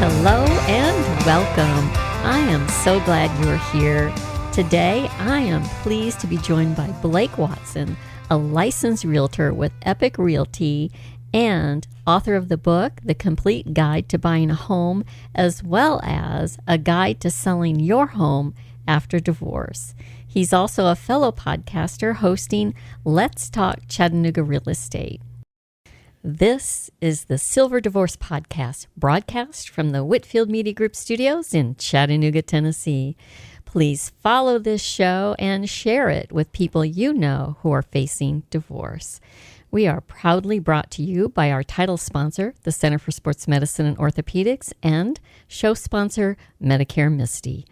Hello and welcome. I am so glad you're here. Today, I am pleased to be joined by Blake Watson, a licensed realtor with Epic Realty and author of the book, The Complete Guide to Buying a Home, as well as a guide to selling your home after divorce. He's also a fellow podcaster hosting Let's Talk Chattanooga Real Estate. This is the Silver Divorce Podcast, broadcast from the Whitfield Media Group studios in Chattanooga, Tennessee. Please follow this show and share it with people you know who are facing divorce. We are proudly brought to you by our title sponsor, the Center for Sports Medicine and Orthopedics, and show sponsor, Medicare Misty.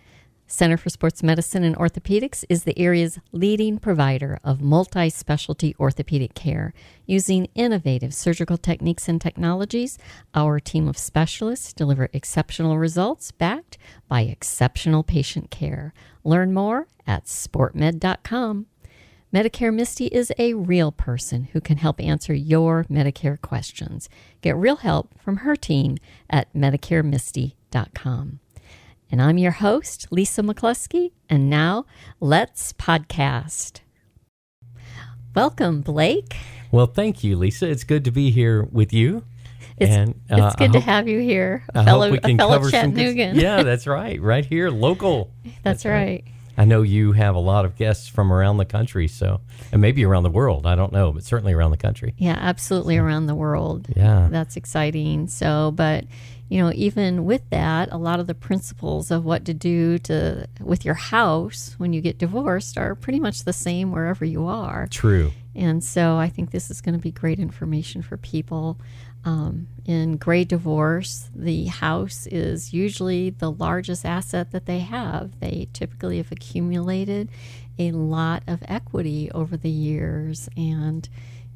Center for Sports Medicine and Orthopedics is the area's leading provider of multi-specialty orthopedic care. Using innovative surgical techniques and technologies, our team of specialists deliver exceptional results backed by exceptional patient care. Learn more at sportmed.com. Medicare Misty is a real person who can help answer your Medicare questions. Get real help from her team at medicaremisty.com. And I'm your host, Lisa McCluskey, and now let's podcast. Welcome, Blake. Well, thank you, Lisa. It's good to be here with you. It's good to have you here, a fellow Chattanoogan. Yeah, that's right. Right here, local. That's right. I know you have a lot of guests from around the country, and maybe around the world. I don't know, but certainly around the country. Yeah, absolutely around the world. Yeah. That's exciting. But even with that, a lot of the principles of what to do with your house when you get divorced are pretty much the same wherever you are. True. And so I think this is going to be great information for people. In gray divorce, the house is usually the largest asset that they have. They typically have accumulated a lot of equity over the years, and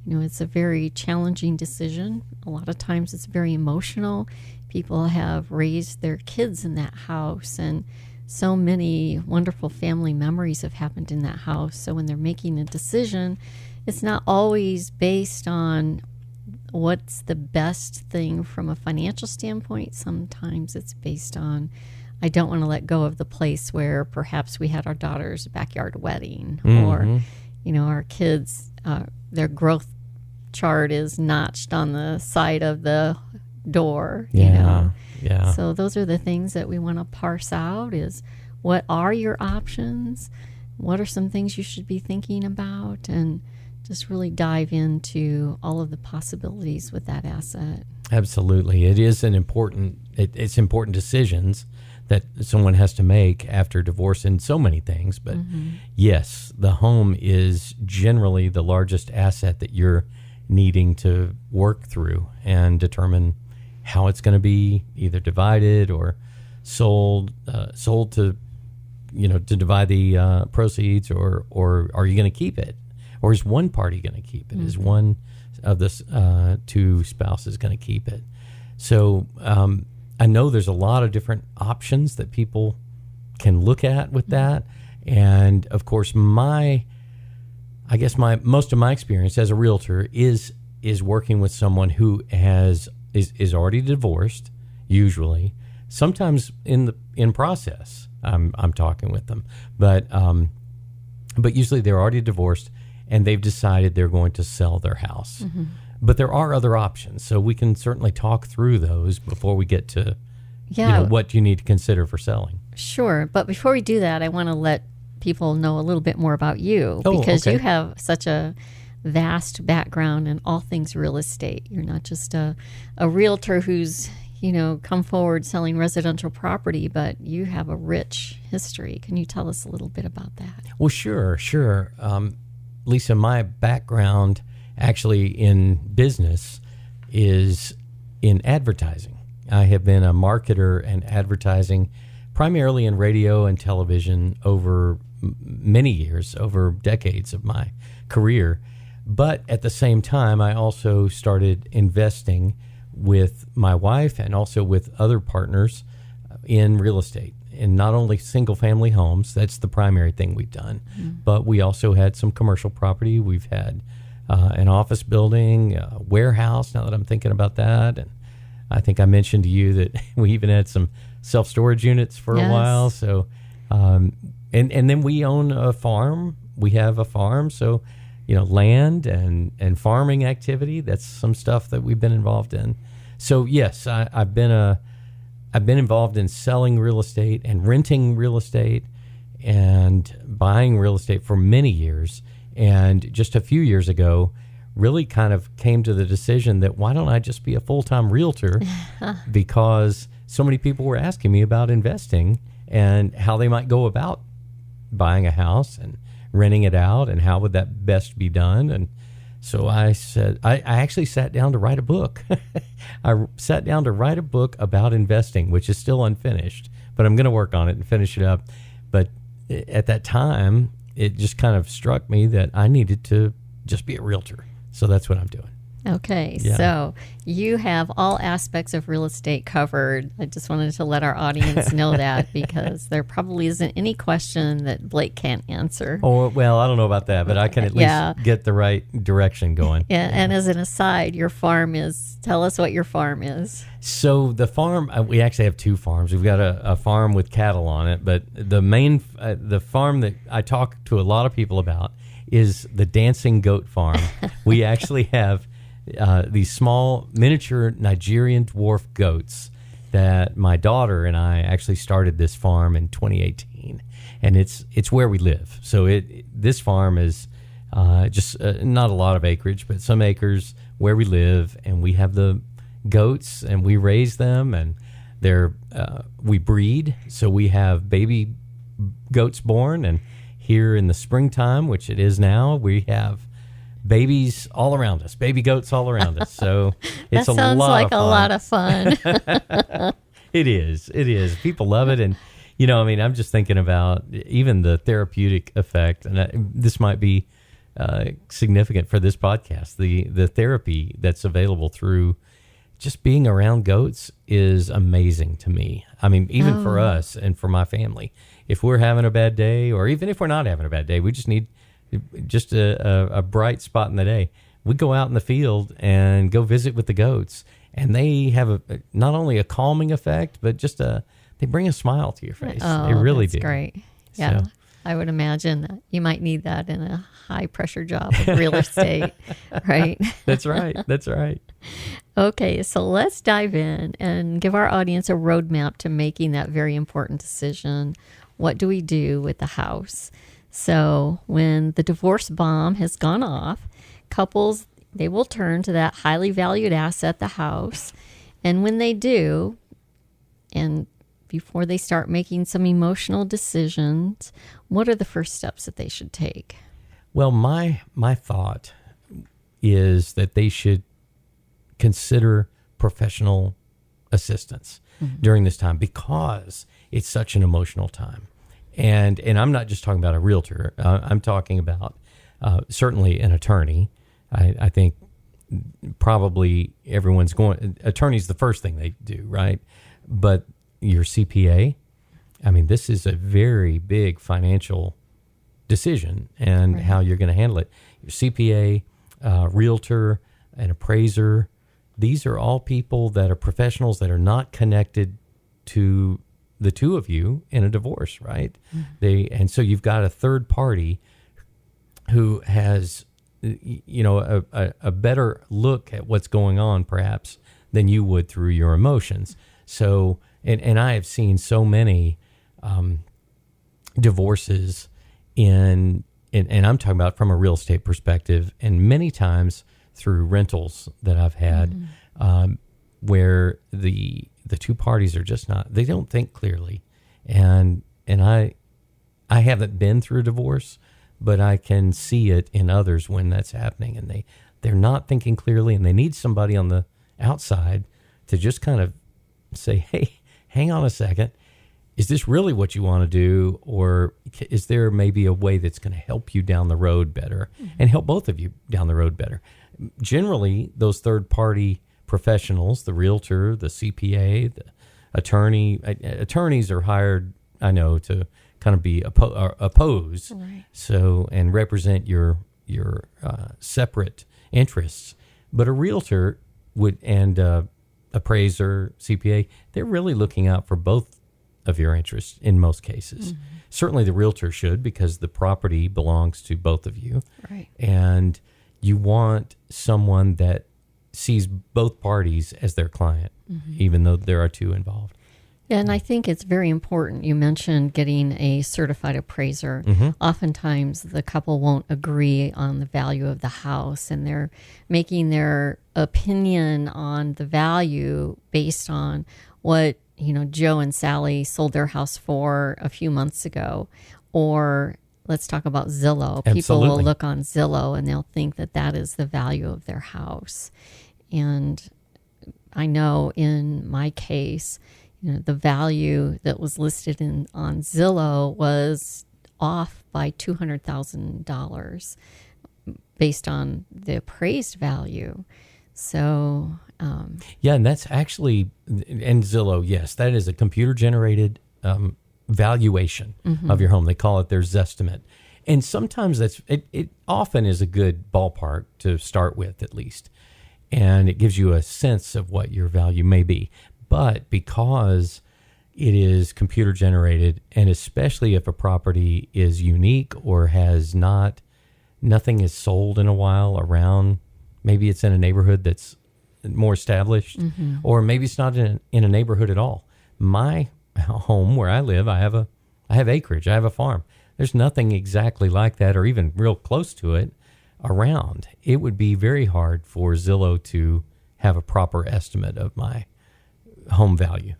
it's a very challenging decision. A lot of times it's very emotional. People have raised their kids in that house, and so many wonderful family memories have happened in that house. So when they're making a decision, it's not always based on what's the best thing from a financial standpoint. Sometimes it's based on, I don't want to let go of the place where perhaps we had our daughter's backyard wedding, or, our kids, their growth chart is notched on the side of the door. Yeah. So those are the things that we want to parse out is, what are your options? What are some things you should be thinking about? And just really dive into all of the possibilities with that asset. Absolutely. It is it's important decisions that someone has to make after divorce in so many things. But yes, the home is generally the largest asset that you're needing to work through and determine how it's going to be either divided or sold to divide the proceeds, or are you going to keep it? Or is one party going to keep it? Is one of the two spouses going to keep it? So I know there's a lot of different options that people can look at with that. And of course, most of my experience as a realtor is working with someone who is already divorced, usually. Sometimes in process, I'm talking with them, but usually they're already divorced, and they've decided they're going to sell their house. But there are other options, so we can certainly talk through those before we get to what you need to consider for selling. Sure, but before we do that, I want to let people know a little bit more about you, because you have such a vast background in all things real estate. You're not just a realtor who's come forward selling residential property, but you have a rich history. Can you tell us a little bit about that? Well, sure. Lisa, my background actually in business is in advertising. I have been a marketer and advertising primarily in radio and television over many years, over decades of my career. But at the same time, I also started investing with my wife and also with other partners in real estate. And not only single-family homes, that's the primary thing we've done, but we also had some commercial property. We've had an office building, a warehouse, now that I'm thinking about that, and I think I mentioned to you that we even had some self-storage units for a while. So, and then we own a farm. We have a farm. So, land and farming activity, that's some stuff that we've been involved in. So yes, I've been involved in selling real estate and renting real estate and buying real estate for many years. And just a few years ago, really kind of came to the decision that why don't I just be a full-time realtor? Because so many people were asking me about investing and how they might go about buying a house and renting it out and how would that best be done. And so I said, I actually sat down to write a book. I sat down to write a book about investing, which is still unfinished, but I'm going to work on it and finish it up. But at that time, it just kind of struck me that I needed to just be a realtor. So that's what I'm doing. Okay, so you have all aspects of real estate covered. I just wanted to let our audience know that because there probably isn't any question that Blake can't answer. Oh, well, I don't know about that, but I can at least get the right direction going. And as an aside, your farm tell us what your farm is. So the farm, we actually have two farms. We've got a farm with cattle on it, but the farm that I talk to a lot of people about is the dancing goat farm. We actually have these small miniature Nigerian dwarf goats that my daughter and I actually started this farm in 2018, and it's where we live. So this farm is just not a lot of acreage, but some acres where we live, and we have the goats and we raise them, and we breed. So we have baby goats born, and here in the springtime, which it is now, we have babies all around us, baby goats all around us. So it's a lot of fun. It is. People love it. And, I'm just thinking about even the therapeutic effect. And this might be significant for this podcast. The therapy that's available through just being around goats is amazing to me. I mean, even for us and for my family, if we're having a bad day, or even if we're not having a bad day, we just need just a bright spot in the day. We go out in the field and go visit with the goats, and they have not only a calming effect, but just they bring a smile to your face. They really do. That's great. Yeah. So, I would imagine that you might need that in a high pressure job of real estate, right? That's right. Okay, so let's dive in and give our audience a roadmap to making that very important decision. What do we do with the house? So when the divorce bomb has gone off, couples, they will turn to that highly valued asset, the house. And when they do, and before they start making some emotional decisions, what are the first steps that they should take? Well, my thought is that they should consider professional assistance during this time, because it's such an emotional time. And I'm not just talking about a realtor. I'm talking about certainly an attorney. I think probably everyone's attorney's the first thing they do, right? But your CPA, I mean, this is a very big financial decision and how you're going to handle it. Your CPA, realtor, an appraiser, these are all people that are professionals that are not connected to the two of you in a divorce, right? And so you've got a third party who has, a better look at what's going on perhaps than you would through your emotions. So, and I have seen so many divorces and I'm talking about from a real estate perspective, and many times through rentals that I've had, where the two parties are just they don't think clearly. And I haven't been through a divorce, but I can see it in others when that's happening, and they're not thinking clearly, and they need somebody on the outside to just kind of say, hey, hang on a second. Is this really what you want to do? Or is there maybe a way that's going to help you down the road better and help both of you down the road better? Generally, those third-party professionals, the realtor, the CPA, the attorney, attorneys are hired, I know, to kind of be oppose, so, and represent your separate interests. But a realtor would, and appraiser, CPA, they're really looking out for both of your interests in most cases. Certainly the realtor should, because the property belongs to both of you. Right. And you want someone that sees both parties as their client, even though there are two involved. Yeah, and I think it's very important. You mentioned getting a certified appraiser. Oftentimes, the couple won't agree on the value of the house, and they're making their opinion on the value based on what, Joe and Sally sold their house for a few months ago. Or let's talk about Zillow. People Absolutely. will look on Zillow and they'll think that that is the value of their house. And I know in my case, the value that was listed on Zillow was off by $200,000 based on the appraised value. So, yeah, and that's actually, and Zillow, yes, that is a computer-generated valuation of your home. They call it their Zestimate. And sometimes it often is a good ballpark to start with, at least. And it gives you a sense of what your value may be. But because it is computer generated, and especially if a property is unique or has nothing is sold in a while around, maybe it's in a neighborhood that's more established, or maybe it's not in a neighborhood at all. My home where I live, I have acreage, I have a farm. There's nothing exactly like that or even real close to it around. It would be very hard for Zillow to have a proper estimate of my home value.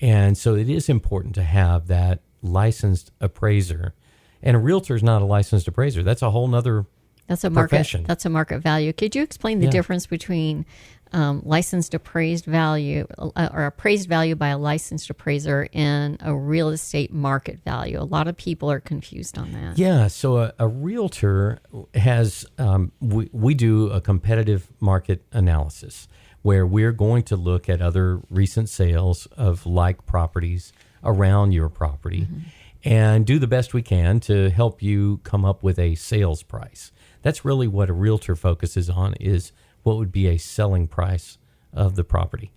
And so it is important to have that licensed appraiser. And a realtor is not a licensed appraiser. That's a whole nother profession. That's a market value. Could you explain the difference between licensed appraised value or appraised value by a licensed appraiser and a real estate market value? A lot of people are confused on that. Yeah, so a realtor has, we do a competitive market analysis where we're going to look at other recent sales of like properties around your property and do the best we can to help you come up with a sales price. That's really what a realtor focuses on, is what would be a selling price of the property.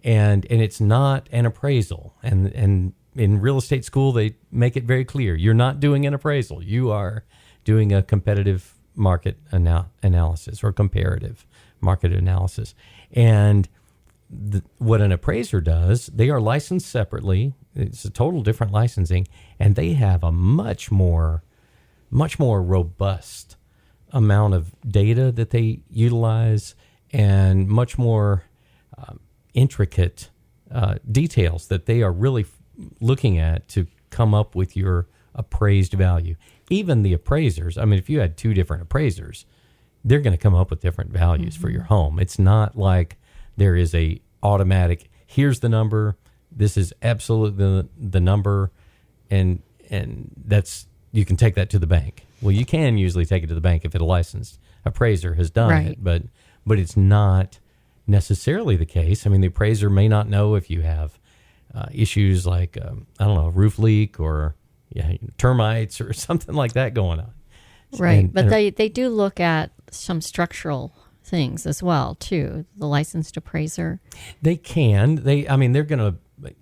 And it's not an appraisal. And in real estate school, they make it very clear. You're not doing an appraisal. You are doing a competitive market analysis or comparative market analysis. And what an appraiser does, they are licensed separately. It's a total different licensing, and they have a much more robust amount of data that they utilize and much more intricate details that they are really looking at to come up with your appraised value. Even the appraisers, I mean, if you had two different appraisers, they're going to come up with different values for your home. It's not like there is a automatic, here's the number, this is absolutely the number, and that's, you can take that to the bank. Well, you can usually take it to the bank if a licensed appraiser has done it, but it's not necessarily the case. I mean, the appraiser may not know if you have issues like, a roof leak or termites or something like that going on. Right, but they do look at some structural things as well, too, the licensed appraiser. They can. They're going to,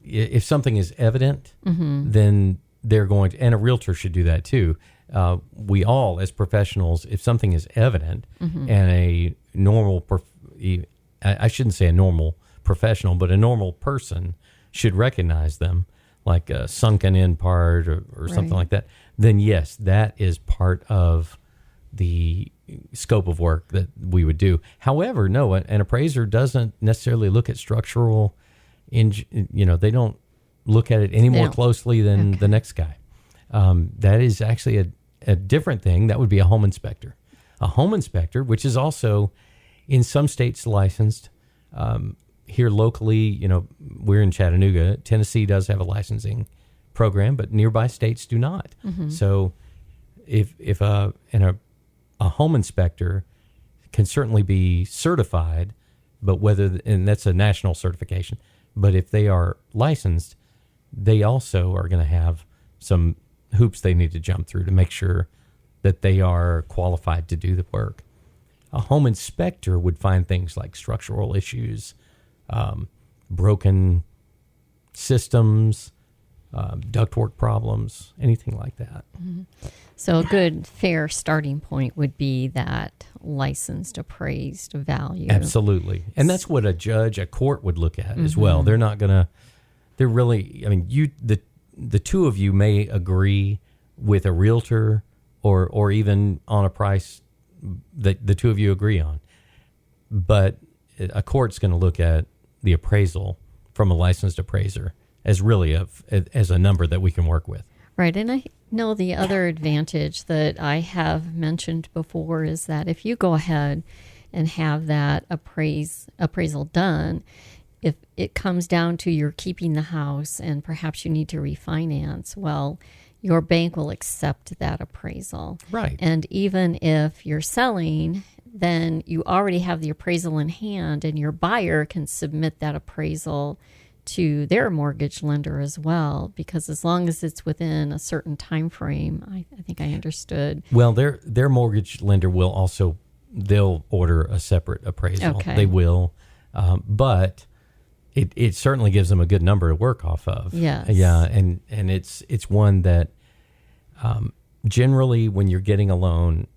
if something is evident, then they're going to, and a realtor should do that too. We all, as professionals, if something is evident and a normal, I shouldn't say a normal professional, but a normal person should recognize them, like a sunken in part or something like that, then yes, that is part of the scope of work that we would do. However, no, an appraiser doesn't necessarily look at structural, they don't look at it any more closely than the next guy. That is actually a different thing. That would be a home inspector. A home inspector, which is also in some states licensed. Here locally, we're in Chattanooga. Tennessee does have a licensing program, but nearby states do not. So if a home inspector can certainly be certified, but and that's a national certification, but if they are licensed, they also are going to have some hoops they need to jump through to make sure that they are qualified to do the work. A home inspector would find things like structural issues, broken systems, ductwork problems, anything like that. Mm-hmm. So a good, fair starting point would be that licensed appraised value. Absolutely. And that's what a court would look at as well. They're not going to, they're really, I mean, the two of you may agree with a realtor or even on a price that the two of you agree on. But a court's going to look at the appraisal from a licensed appraiser as really as a number that we can work with. Right. And I know the other advantage that I have mentioned before is that if you go ahead and have that appraisal done, if it comes down to you're keeping the house and perhaps you need to refinance, well, your bank will accept that appraisal. Right. And even if you're selling, then you already have the appraisal in hand and your buyer can submit that appraisal to their mortgage lender as well, because as long as it's within a certain time frame, I think I understood. Well, their mortgage lender will also, they'll order a separate appraisal. Okay. They will, but it certainly gives them a good number to work off of. Yes. Yeah, and it's one that generally when you're getting a loan,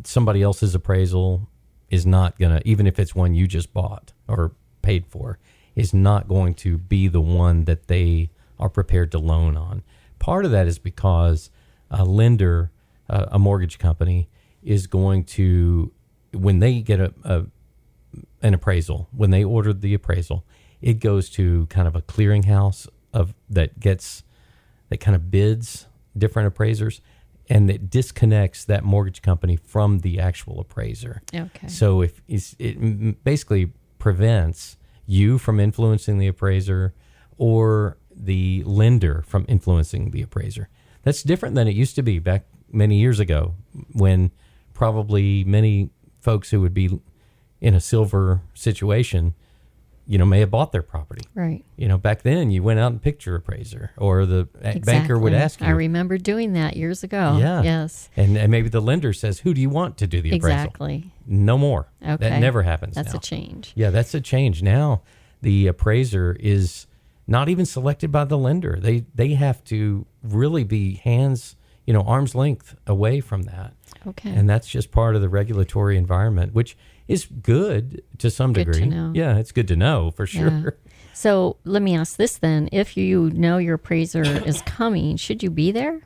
somebody else's appraisal is not going to, even if it's one you just bought or paid for, is not going to be the one that they are prepared to loan on. Part of that is because a lender, a mortgage company, is going to, when they get an appraisal, when they order the appraisal, it goes to kind of a clearinghouse that kind of bids different appraisers, and it disconnects that mortgage company from the actual appraiser. Okay. So it basically prevents you from influencing the appraiser or the lender from influencing the appraiser. That's different than it used to be back many years ago, when probably many folks who would be in a silver situation, may have bought their property. Right. Back then you went out and picked your appraiser, or the banker would ask you. I remember doing that years ago. Yeah. Yes. And maybe the lender says, who do you want to do the appraisal? Exactly. No more. Okay. That never happens That's now. a change. Yeah, that's a change. Now the appraiser is not even selected by the lender. They have to really be arm's length away from that. Okay. And that's just part of the regulatory environment, which is good to some degree. Good to know. Yeah, it's good to know for sure. Yeah. So let me ask this then. If you know your appraiser is coming, should you be there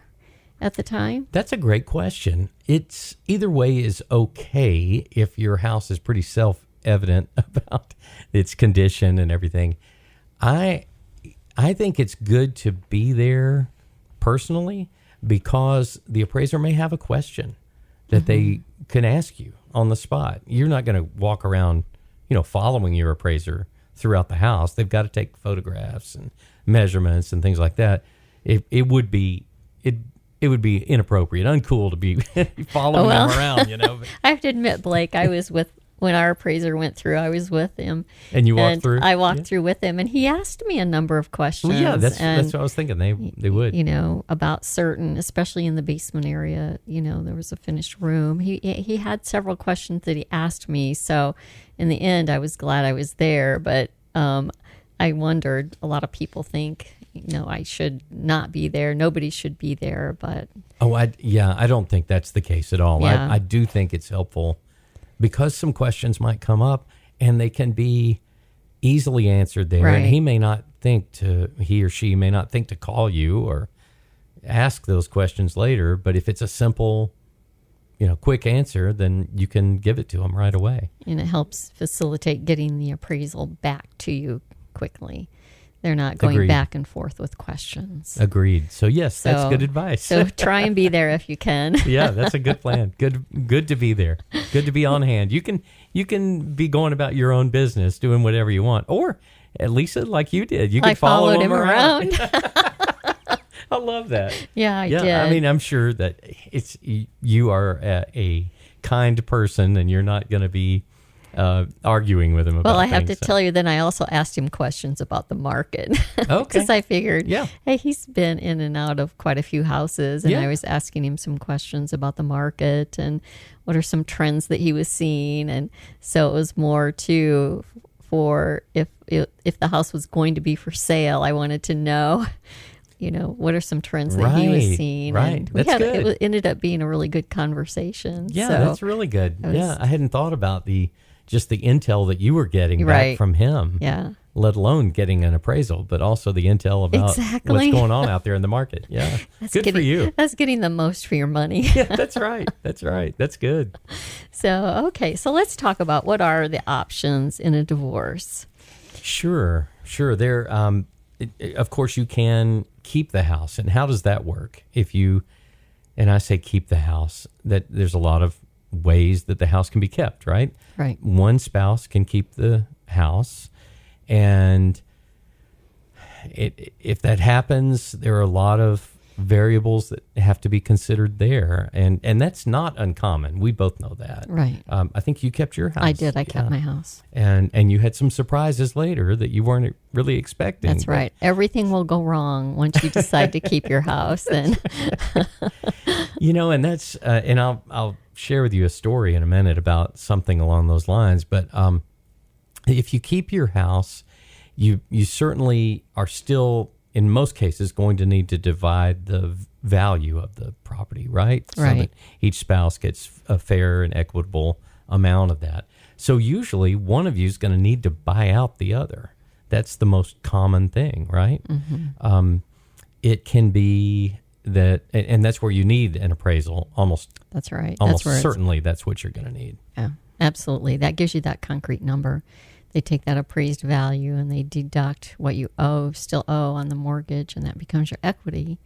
at the time? That's a great question. It's either way is okay if your house is pretty self-evident about its condition and everything. I think it's good to be there personally, because the appraiser may have a question that they can ask you on the spot. You're not going to walk around, following your appraiser throughout the house. They've got to take photographs and measurements and things like that. It would be inappropriate, uncool to be following them around. I have to admit, Blake, when our appraiser went through, I was with him. And you walked through? I walked through with him, and he asked me a number of questions. Well, yeah, that's what I was thinking. They would. About certain, especially in the basement area, there was a finished room. He had several questions that he asked me. So in the end, I was glad I was there. But I wondered, a lot of people think, I should not be there. Nobody should be there. But I don't think that's the case at all. Yeah. I do think it's helpful, because some questions might come up and they can be easily answered there. Right. And he or she may not think to call you or ask those questions later. But if it's a simple, quick answer, then you can give it to them right away. And it helps facilitate getting the appraisal back to you quickly. They're not going Agreed. back and forth with questions. Agreed. So yes, that's good advice. So try and be there if you can. Yeah, that's a good plan. Good to be there. Good to be on hand. You can be going about your own business, doing whatever you want, or at least like you did. You could follow followed him around. I love that. Yeah, I did. I mean, I'm sure that you are a kind person, and you're not going to be arguing with him about Well, I have to things, tell you, then I also asked him questions about the market. Okay. Because I figured, Yeah. hey, he's been in and out of quite a few houses, and Yeah. I was asking him some questions about the market and what are some trends that he was seeing. And so it was more for if the house was going to be for sale. I wanted to know, what are some trends that he was seeing. Right, And that's good. It ended up being a really good conversation. Yeah, so that's really good. I hadn't thought about just the intel that you were getting back from him. Yeah. Let alone getting an appraisal, but also the intel about what's going on out there in the market. Yeah, good for you. That's getting the most for your money. Yeah, that's right. That's right. That's good. So let's talk about what are the options in a divorce. Sure. There, of course, you can keep the house. And how does that work? And I say keep the house, that there's a lot of ways that the house can be kept, right? Right. One spouse can keep the house. And if that happens, there are a lot of variables that have to be considered there. And that's not uncommon. We both know that. Right. I think you kept your house. I did. I kept my house. And you had some surprises later that you weren't really expecting. That's right. Everything will go wrong once you decide to keep your house. And and that's, and I'll share with you a story in a minute about something along those lines. But if you keep your house, you certainly are still, in most cases, going to need to divide the value of the property, right? So that each spouse gets a fair and equitable amount of that. So usually one of you is going to need to buy out the other. That's the most common thing, right? Mm-hmm. It can be that, and that's where you need an appraisal. That's right. Almost certainly that's what you're going to need. Yeah, absolutely. That gives you that concrete number. They take that appraised value and they deduct what you still owe on the mortgage, and that becomes your equity.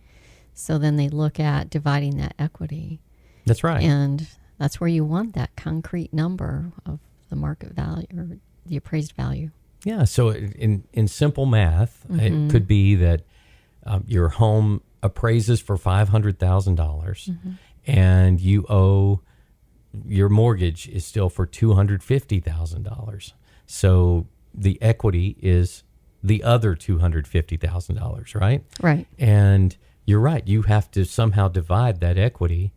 So then they look at dividing that equity. That's right. And that's where you want that concrete number of the market value or the appraised value. Yeah. So in simple math, it could be that your home appraises for $500,000 and you owe, your mortgage is still for $250,000. So the equity is the other $250,000, right? Right. And you're right. You have to somehow divide that equity.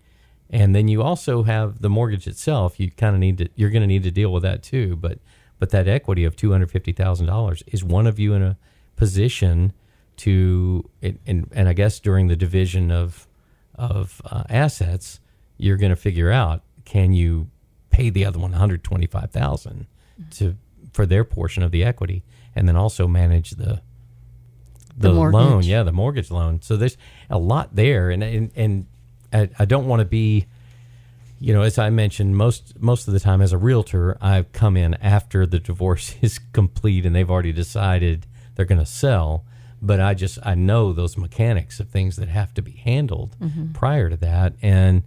And then you also have the mortgage itself. You kind of you're going to need to deal with that too. But that equity of $250,000 is one of you in a position to, and I guess during the division of assets, you're going to figure out, can you pay the other one $125,000 for their portion of the equity, and then also manage the loan, the mortgage loan. So there's a lot there, and I don't want to be, as I mentioned, most of the time as a realtor, I come in after the divorce is complete and they've already decided they're going to sell. But I know those mechanics of things that have to be handled prior to that, and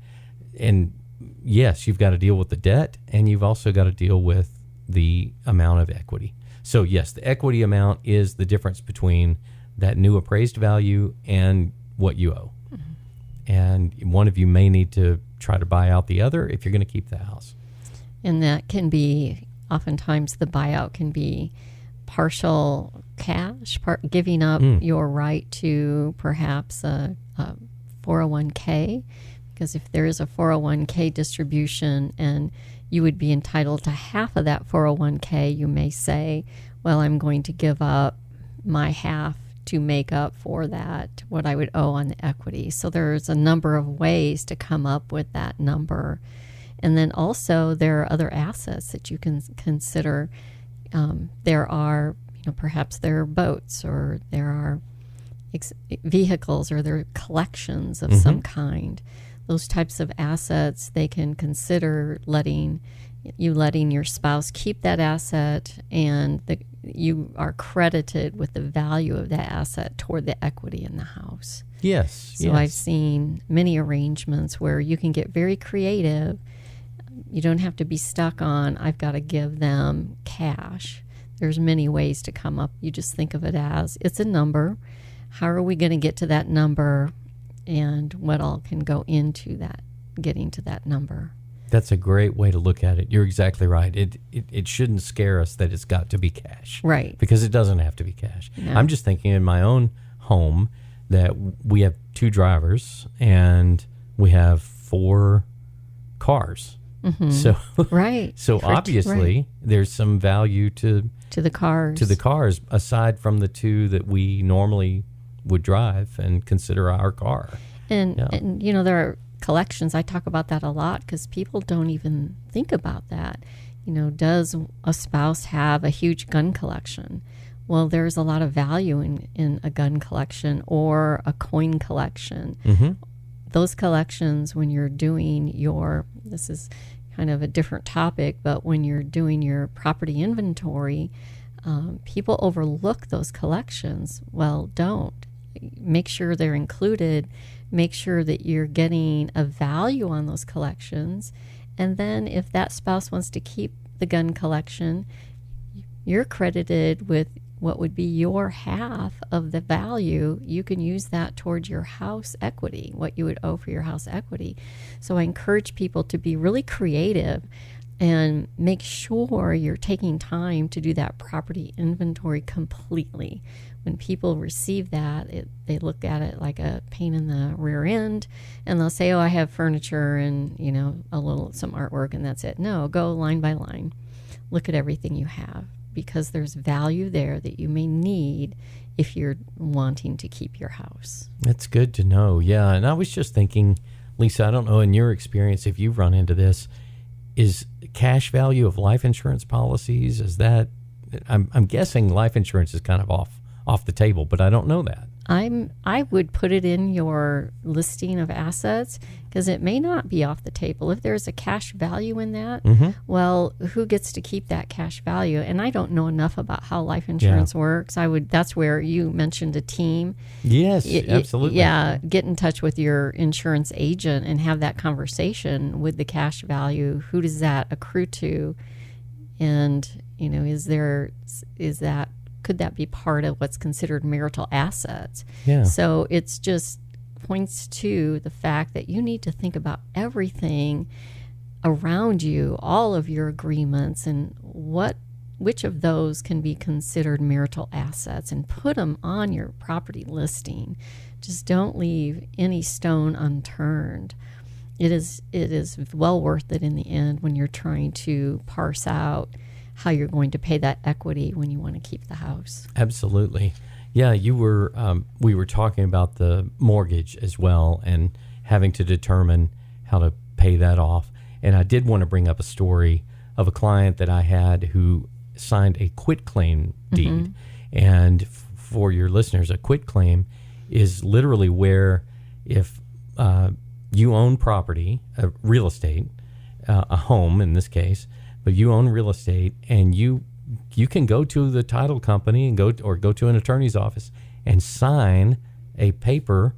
yes, you've got to deal with the debt, and you've also got to deal with the amount of equity. So yes, the equity amount is the difference between that new appraised value and what you owe. And one of you may need to try to buy out the other if you're going to keep the house. And that can be, oftentimes the buyout can be partial cash, giving up your right to perhaps a 401k, because if there is a 401k distribution and you would be entitled to half of that 401k, you may say, well, I'm going to give up my half to make up for that, what I would owe on the equity. So there's a number of ways to come up with that number. And then also there are other assets that you can consider. There are, perhaps there are boats, or there are vehicles, or there are collections of some kind. Those types of assets, they can consider letting your spouse keep that asset, and you are credited with the value of that asset toward the equity in the house. Yes. So I've seen many arrangements where you can get very creative. You don't have to be stuck on, I've got to give them cash. There's many ways to come up. You just think of it as, it's a number. How are we going to get to that number? And what all can go into that, getting to that number. That's a great way to look at it. You're exactly right. It shouldn't scare us that it's got to be cash. Right. Because it doesn't have to be cash. No. I'm just thinking in my own home that we have 2 drivers and we have 4 cars. So Right. So obviously there's some value to the cars. aside from the two that we normally would drive and consider our car. And you know, there are collections. I talk about that a lot because people don't even think about that. You know, does a spouse have a huge gun collection? Well, there's a lot of value in a gun collection or a coin collection. Those collections, when you're doing this is kind of a different topic, but when you're doing your property inventory, people overlook those collections. Well, don't. Make sure they're included. Make sure that you're getting a value on those collections. And then if that spouse wants to keep the gun collection, you're credited with what would be your half of the value. You can use that towards your house equity, what you would owe for your house equity. So I encourage people to be really creative and make sure you're taking time to do that property inventory completely. When people receive that, they look at it like a pain in the rear end, and they'll say, oh, I have furniture and, you know, some artwork, and that's it. No, go line by line. Look at everything you have, because there's value there that you may need if you're wanting to keep your house. That's good to know. Yeah. And I was just thinking, Lisa, I don't know in your experience if you've run into this, is cash value of life insurance policies, is that, I'm guessing life insurance is kind of off the table, but I don't know that. I would put it in your listing of assets because it may not be off the table. If there's a cash value in that, well, who gets to keep that cash value? And I don't know enough about how life insurance works. That's where you mentioned a team. Yes, absolutely. Get in touch with your insurance agent and have that conversation with the cash value. Who does that accrue to? And, you know, could that be part of what's considered marital assets? Yeah. So it's just points to the fact that you need to think about everything around you, all of your agreements, and which of those can be considered marital assets, and put them on your property listing. Just don't leave any stone unturned. It is well worth it in the end when you're trying to parse out how you're going to pay that equity when you want to keep the house. Absolutely. Yeah, we were talking about the mortgage as well and having to determine how to pay that off. And I did want to bring up a story of a client that I had who signed a quitclaim deed. And for your listeners, a quitclaim is literally where if you own property, real estate, a home in this case, but you own real estate, and you can go to the title company and go to an attorney's office and sign a paper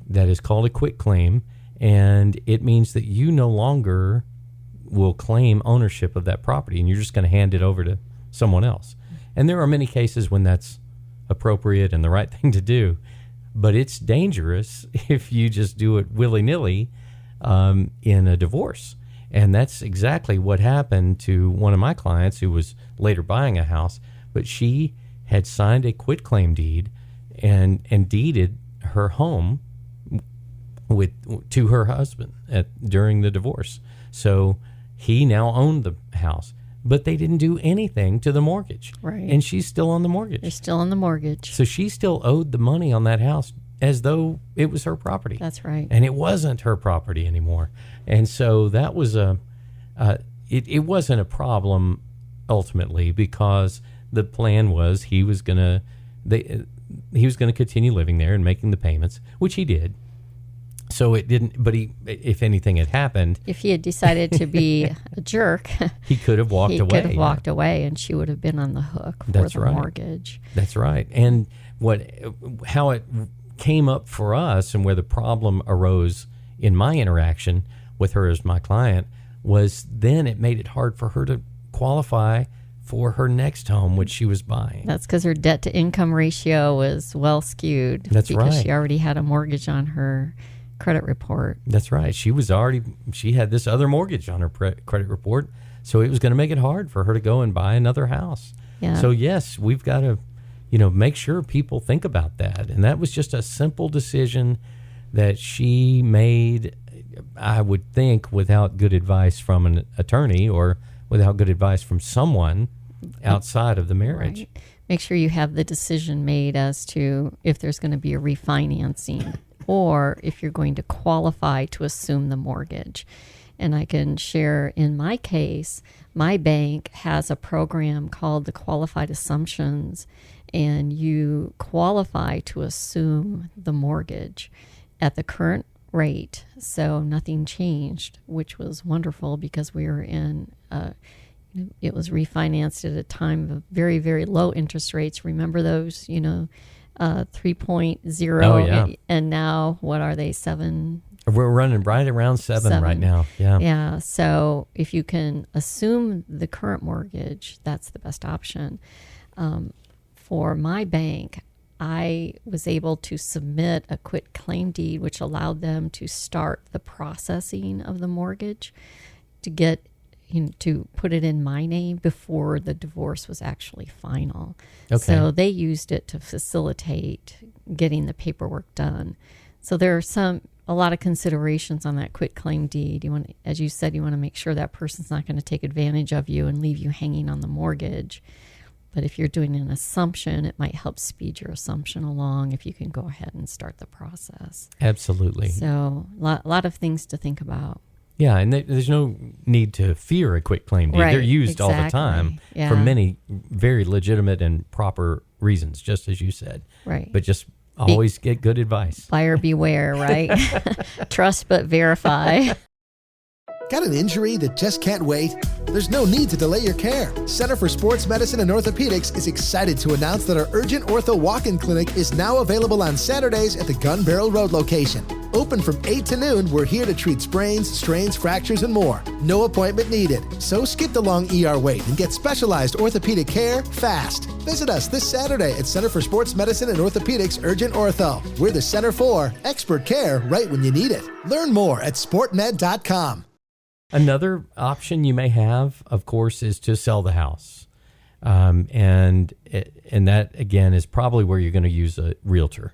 that is called a quitclaim, and it means that you no longer will claim ownership of that property, and you're just going to hand it over to someone else. And there are many cases when that's appropriate and the right thing to do, but it's dangerous if you just do it willy-nilly in a divorce. And that's exactly what happened to one of my clients who was later buying a house. But she had signed a quitclaim deed and deeded her home to her husband during the divorce. So he now owned the house, but they didn't do anything to the mortgage. Right. And she's still on the mortgage. You're still on the mortgage. So she still owed the money on that house as though it was her property. That's right. And it wasn't her property anymore. And so that was it wasn't a problem ultimately, because the plan was he was going to continue living there and making the payments, which he did. So it didn't, but if anything had happened, if he had decided to be a jerk, he could have walked away. He could have walked away, and she would have been on the hook for the mortgage. That's right. And how it came up for us, and where the problem arose in my interaction with her as my client, was then it made it hard for her to qualify for her next home, which she was buying. That's because her debt to income ratio was well skewed. That's right. Because she already had a mortgage on her credit report. That's right. She had this other mortgage on her credit report, so it was going to make it hard for her to go and buy another house. Yeah. So yes, we've got to, make sure people think about that. And that was just a simple decision that she made I would think without good advice from an attorney or without good advice from someone outside of the marriage. Right. Make sure you have the decision made as to if there's going to be a refinancing or if you're going to qualify to assume the mortgage. And I can share in my case, my bank has a program called the Qualified Assumptions, and you qualify to assume the mortgage at the current rate. So nothing changed, which was wonderful because we were it was refinanced at a time of very, very low interest rates. Remember those, 3.0. Oh, yeah. And now, what are they, 7? We're running right around 7 right now. Yeah. Yeah. So if you can assume the current mortgage, that's the best option. For my bank, I was able to submit a quit claim deed, which allowed them to start the processing of the mortgage to get to put it in my name before the divorce was actually final. Okay. So they used it to facilitate getting the paperwork done. So there are a lot of considerations on that quit claim deed. As you said, you want to make sure that person's not going to take advantage of you and leave you hanging on the mortgage. But if you're doing an assumption, it might help speed your assumption along if you can go ahead and start the process. Absolutely. So a lot of things to think about. Yeah, and there's no need to fear a quit claim deed. Right, They're used all the time for many very legitimate and proper reasons, just as you said. Right. But just always get good advice. Buyer beware, right? Trust but verify. Got an injury that just can't wait? There's no need to delay your care. Center for Sports Medicine and Orthopedics is excited to announce that our Urgent Ortho Walk-In Clinic is now available on Saturdays at the Gun Barrel Road location. Open from 8 to noon, we're here to treat sprains, strains, fractures, and more. No appointment needed. So skip the long ER wait and get specialized orthopedic care fast. Visit us this Saturday at Center for Sports Medicine and Orthopedics Urgent Ortho. We're the center for expert care right when you need it. Learn more at sportmed.com. Another option you may have, of course, is to sell the house. And that, again, is probably where you're going to use a realtor,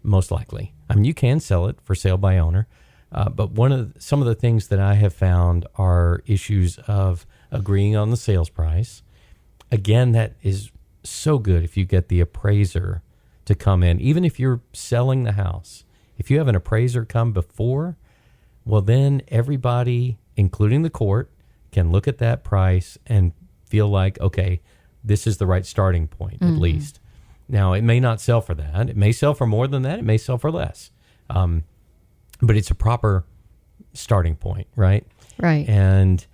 most likely. I mean, you can sell it for sale by owner, but some of the things that I have found are issues of agreeing on the sales price. Again, that is so good if you get the appraiser to come in. Even if you're selling the house, if you have an appraiser come before, well, then everybody, including the court, can look at that price and feel like, okay, this is the right starting point, at least. Now, it may not sell for that. It may sell for more than that. It may sell for less. But it's a proper starting point, right? Right. And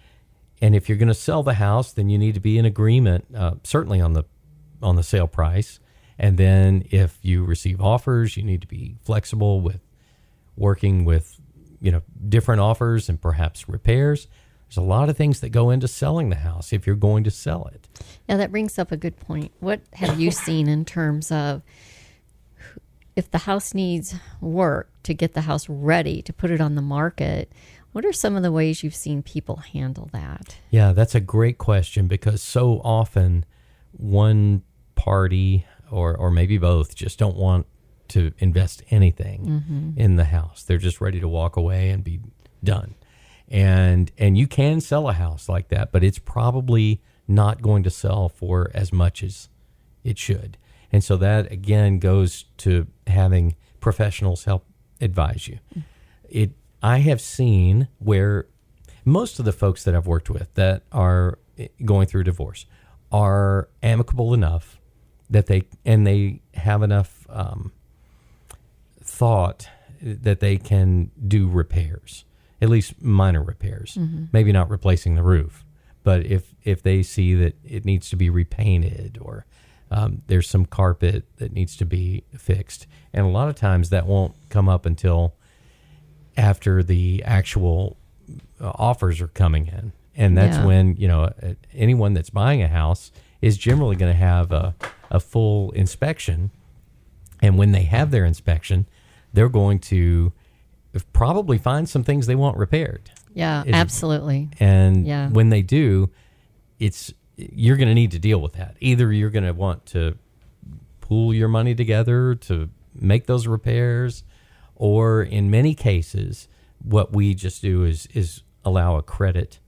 if you're going to sell the house, then you need to be in agreement, certainly on the sale price. And then if you receive offers, you need to be flexible with working with different offers and perhaps repairs. There's a lot of things that go into selling the house if you're going to sell it. Yeah, that brings up a good point. What have you seen in terms of if the house needs work to get the house ready to put it on the market? What are some of the ways you've seen people handle that? Yeah, that's a great question because so often one party or maybe both just don't want to invest anything in the house. They're just ready to walk away and be done. And you can sell a house like that, but it's probably not going to sell for as much as it should. And so that, again, goes to having professionals help advise you. I have seen where most of the folks that I've worked with that are going through divorce are amicable enough that they have enough thought that they can do repairs, at least minor repairs, maybe not replacing the roof. But if they see that it needs to be repainted or there's some carpet that needs to be fixed, and a lot of times that won't come up until after the actual offers are coming in. And that's when, anyone that's buying a house is generally going to have a full inspection. And when they have their inspection, they're going to probably find some things they want repaired. Yeah, absolutely. And when they do, you're going to need to deal with that. Either you're going to want to pool your money together to make those repairs, or in many cases, what we just do is allow a credit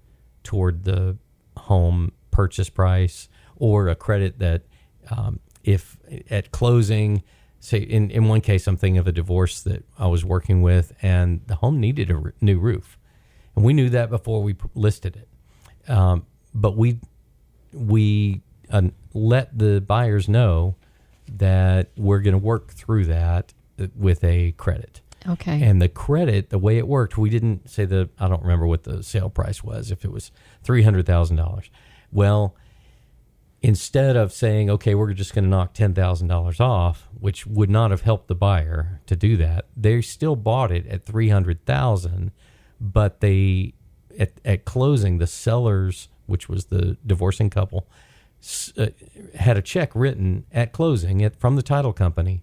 toward the home purchase price, or a credit that if at closing, say in one case, I'm thinking of a divorce that I was working with, and the home needed a new roof. And we knew that before we listed it. But we let the buyers know that we're going to work through that with a credit. Okay. And the credit, the way it worked, we didn't say I don't remember what the sale price was, if it was $300,000. Well, instead of saying, okay, we're just going to knock $10,000 off, which would not have helped the buyer to do that, they still bought it at $300,000, but they, at closing, the sellers, which was the divorcing couple, had a check written at closing from the title company,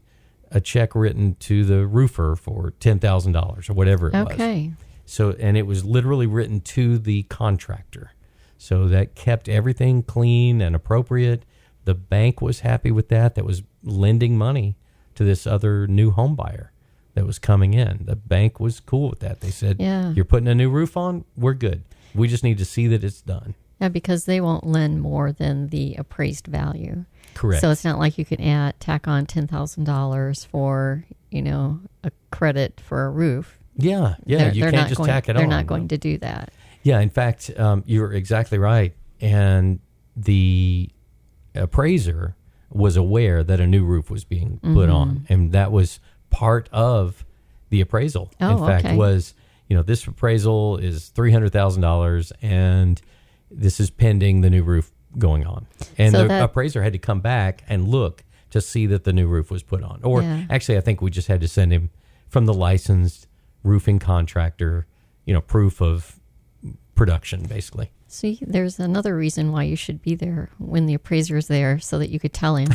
a check written to the roofer for $10,000 or whatever it was. Okay. So, and it was literally written to the contractor. So that kept everything clean and appropriate. The bank was happy with that. That was lending money to this other new home buyer that was coming in. The bank was cool with that. They said, you're putting a new roof on? We're good. We just need to see that it's done. Yeah, because they won't lend more than the appraised value. Correct. So it's not like you can tack on $10,000 for, a credit for a roof. Yeah. You can't just tack it on. They're not going to do that. Yeah, in fact, you're exactly right. And the appraiser was aware that a new roof was being put on. And that was part of the appraisal. Oh, in fact, was, this appraisal is $300,000 and this is pending the new roof going on. And so the appraiser had to come back and look to see that the new roof was put on. Or actually, I think we just had to send him from the licensed roofing contractor, proof of production, basically. See, there's another reason why you should be there when the appraiser is there, so that you could tell him.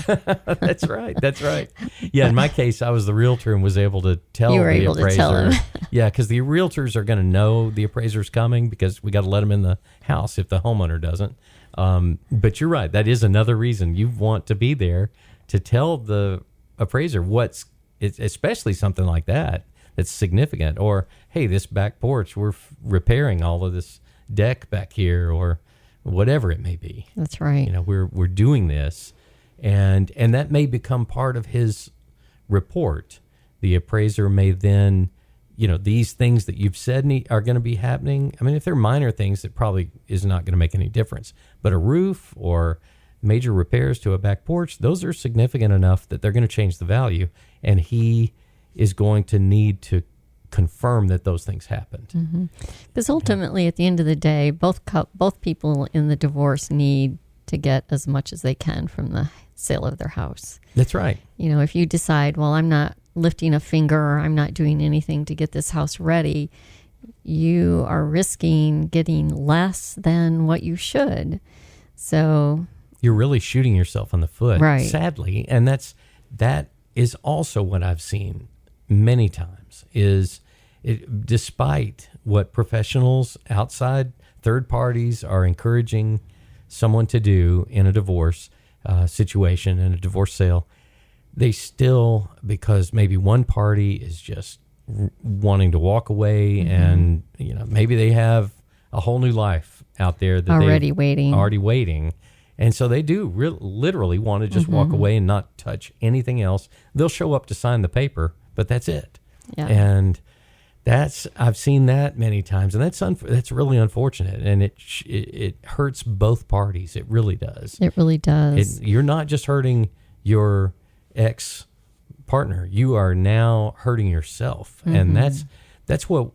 That's right. Yeah, in my case, I was the realtor and was able to tell the appraiser. To tell him. Yeah, because the realtors are going to know the appraiser's coming, because we got to let them in the house if the homeowner doesn't. But you're right. That is another reason you want to be there, to tell the appraiser especially something like that that's significant. Or, hey, this back porch, we're repairing all of this deck back here, or whatever it may be. That's right. We're doing this, and that may become part of his report. The appraiser may then, these things that you've said are going to be happening. I mean, if they're minor things, it probably is not going to make any difference. But a roof or major repairs to a back porch, those are significant enough that they're going to change the value, and he is going to need to confirm that those things happened. Because ultimately, at the end of the day, both people in the divorce need to get as much as they can from the sale of their house. That's right. If you decide, well, I'm not lifting a finger, or I'm not doing anything to get this house ready, you are risking getting less than what you should. So you're really shooting yourself in the foot, right? Sadly, and that is also what I've seen many times. Despite what professionals, outside third parties, are encouraging someone to do in a divorce situation, in a divorce sale, they still, because maybe one party is just wanting to walk away, and maybe they have a whole new life out there that already waiting, and so they do literally want to just walk away and not touch anything else. They'll show up to sign the paper, but that's it. Yeah. And I've seen that many times, and that's really unfortunate, and it hurts both parties. It really does. It really does. You're not just hurting your ex partner; you are now hurting yourself, and that's what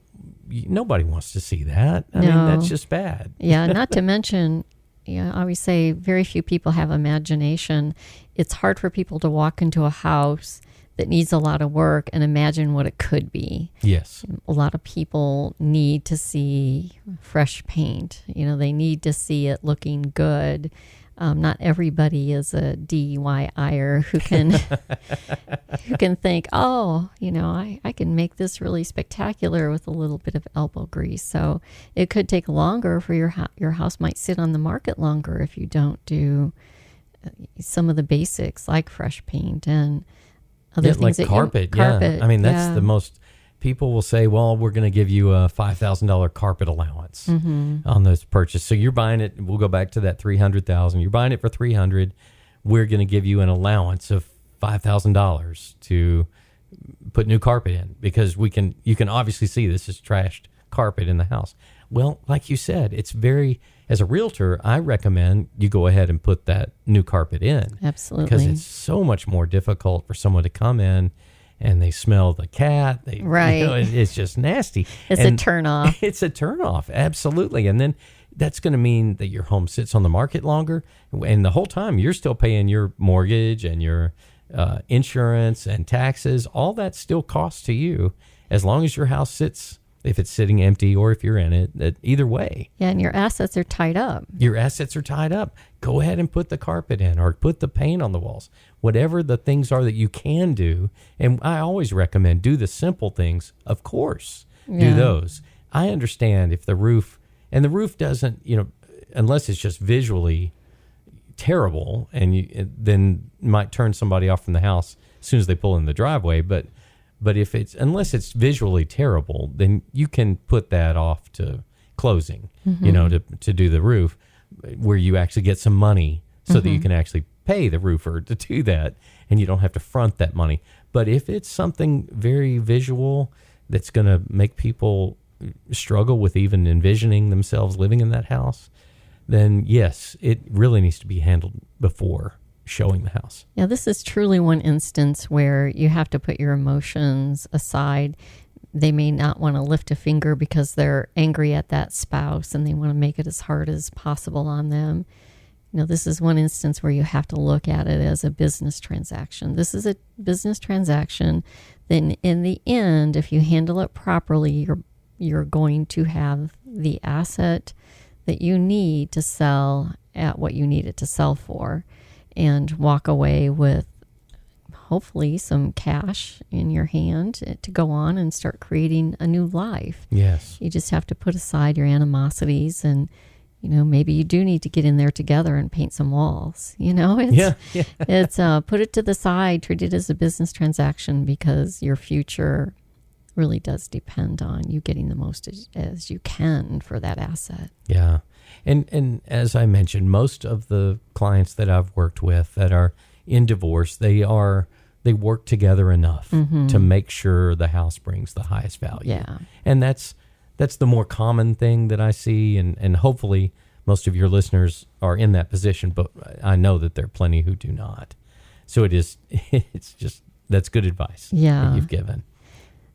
nobody wants to see. That I mean, that's just bad. Yeah, not to mention, I always say very few people have imagination. It's hard for people to walk into a house that needs a lot of work and imagine what it could be. Yes. A lot of people need to see fresh paint. They need to see it looking good. Not everybody is a DIYer who can think, I can make this really spectacular with a little bit of elbow grease. So it could take longer for your house might sit on the market longer if you don't do some of the basics like fresh paint and other things like carpet. I mean, that's the most people will say, well, we're going to give you a $5,000 carpet allowance on those purchases. So you're buying it. We'll go back to that $300,000. You're buying it for $300,000. We're going to give you an allowance of $5,000 to put new carpet in, because you can obviously see this is trashed carpet in the house. Well, like you said, as a realtor, I recommend you go ahead and put that new carpet in. Absolutely. Because it's so much more difficult for someone to come in and they smell the cat. Right. It's just nasty. It's a turnoff. It's a turnoff. Absolutely. And then that's going to mean that your home sits on the market longer. And the whole time you're still paying your mortgage and your insurance and taxes. All that still costs to you as long as your house sits, if it's sitting empty or if you're in it, either way. Yeah, and your assets are tied up. Your assets are tied up. Go ahead and put the carpet in or put the paint on the walls. Whatever the things are that you can do. And I always recommend do the simple things, of course. Do those. I understand if the roof doesn't, unless it's just visually terrible and then might turn somebody off from the house as soon as they pull in the driveway. But unless it's visually terrible, then you can put that off to closing, to do the roof, where you actually get some money so that you can actually pay the roofer to do that and you don't have to front that money. But if it's something very visual that's going to make people struggle with even envisioning themselves living in that house, then yes, it really needs to be handled before showing the house. Yeah, this is truly one instance where you have to put your emotions aside. They may not want to lift a finger because they're angry at that spouse and they want to make it as hard as possible on them. This is one instance where you have to look at it as a business transaction. This is a business transaction. Then in the end, if you handle it properly, you're going to have the asset that you need to sell at what you need it to sell for, and walk away with hopefully some cash in your hand to go on and start creating a new life. Yes. You just have to put aside your animosities, and maybe you do need to get in there together and paint some walls. It's put it to the side, treat it as a business transaction, because your future really does depend on you getting the most as you can for that asset. Yeah. And as I mentioned, most of the clients that I've worked with that are in divorce, they work together enough to make sure the house brings the highest value. Yeah. And that's the more common thing that I see, and hopefully most of your listeners are in that position, but I know that there are plenty who do not. So it's just, that's good advice that you've given.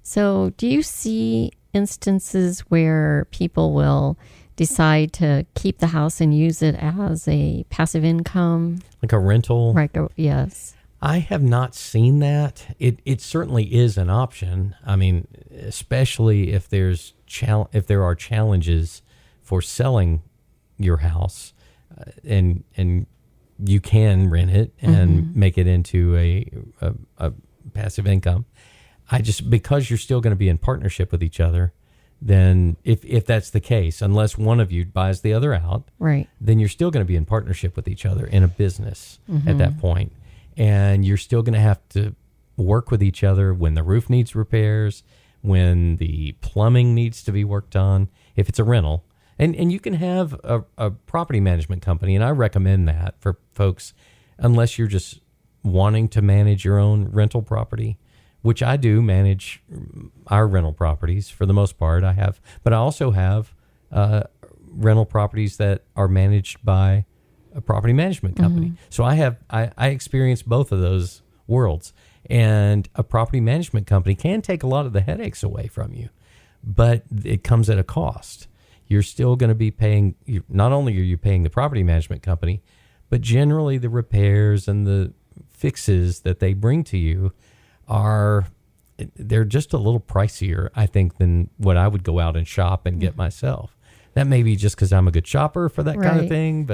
So do you see instances where people will decide to keep the house and use it as a passive income? Like a rental? Right. Yes. I have not seen that. It certainly is an option. I mean, especially if there are challenges for selling your house, and you can rent it and make it into a passive income. Because you're still going to be in partnership with each other, then if that's the case, unless one of you buys the other out, right, then you're still going to be in partnership with each other in a business at that point. And you're still going to have to work with each other when the roof needs repairs, when the plumbing needs to be worked on, if it's a rental. And you can have a property management company, and I recommend that for folks, unless you're just wanting to manage your own rental property, which I do manage our rental properties for the most part. But I also have rental properties that are managed by a property management company. So I experience both of those worlds, and a property management company can take a lot of the headaches away from you, but it comes at a cost. You're still going to be paying, not only are you paying the property management company, but generally the repairs and the fixes that they bring to you they're just a little pricier, I think, than what I would go out and shop and get myself. That may be just because I'm a good shopper for that kind of thing,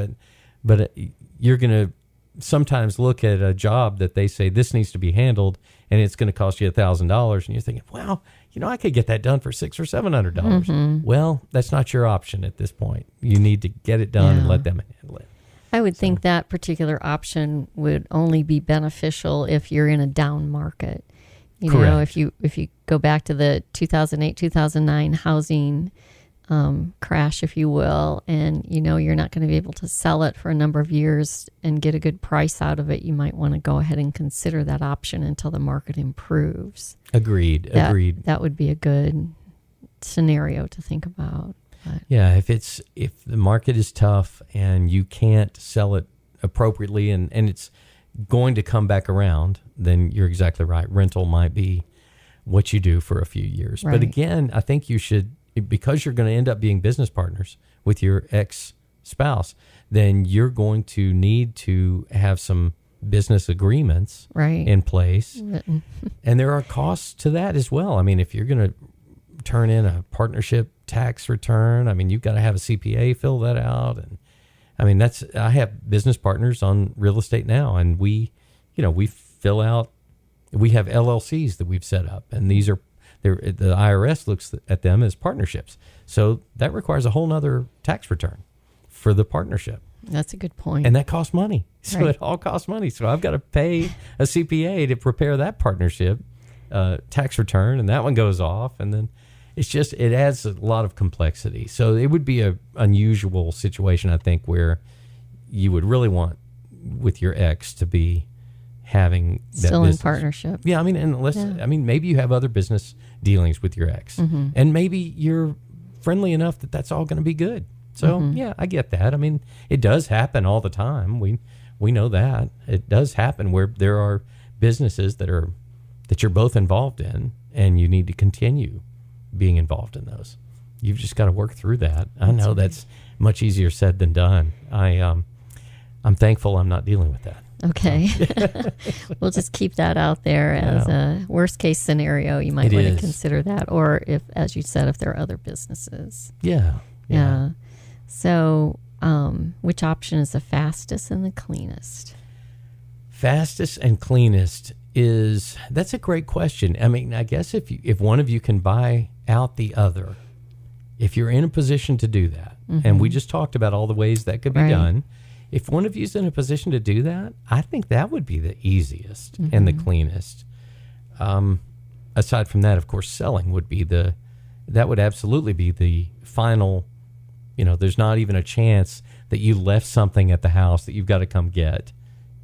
but you're going to sometimes look at a job that they say this needs to be handled, and it's going to cost you $1,000, and you're thinking, well, I could get that done for $600 or $700. Well, that's not your option at this point. You need to get it done and let them handle it. I would think that particular option would only be beneficial if you're in a down market. You Correct. know, if you go back to the 2008-2009 housing crash, if you will, and you know you're not going to be able to sell it for a number of years and get a good price out of it, you might want to go ahead and consider that option until the market improves. Agreed. That would be a good scenario to think about. But. Yeah, if the market is tough and you can't sell it appropriately and it's going to come back around, then you're exactly right. Rental might be what you do for a few years. Right. But again, I think you should, because you're going to end up being business partners with your ex-spouse, then you're going to need to have some business agreements in place. Written. And there are costs to that as well. I mean, if you're going to turn in a partnership tax return, I mean, you've got to have a CPA fill that out. And I mean, I have business partners on real estate now, and we fill out, we have LLCs that we've set up, and these are, the IRS looks at them as partnerships. So that requires a whole nother tax return for the partnership. That's a good point. And that costs money. So Right. it all costs money. So I've got to pay a CPA to prepare that partnership tax return, and that one goes off, and then it adds a lot of complexity. So it would be an unusual situation, I think, where you would really want with your ex to be having that Still in business. Partnership. Yeah, I mean, maybe you have other business dealings with your ex, and maybe you're friendly enough that that's all going to be good. So yeah, I get that. I mean, it does happen all the time. We know that it does happen where there are businesses that you're both involved in, and you need to continue being involved in those. You've just got to work through that. I know that's much easier said than done. I'm thankful I'm not dealing with that. Okay. We'll just keep that out there as a worst case scenario. You might want to consider that. Or if, as you said, if there are other businesses. Yeah. So which option is the fastest and the cleanest? Fastest and cleanest that's a great question. I mean, I guess if one of you can buy out the other, if you're in a position to do that, and we just talked about all the ways that could be done, if one of you's in a position to do that, I think that would be the easiest and the cleanest. Aside from that, of course, selling would be that would absolutely be the final. There's not even a chance that you left something at the house that you've got to come get,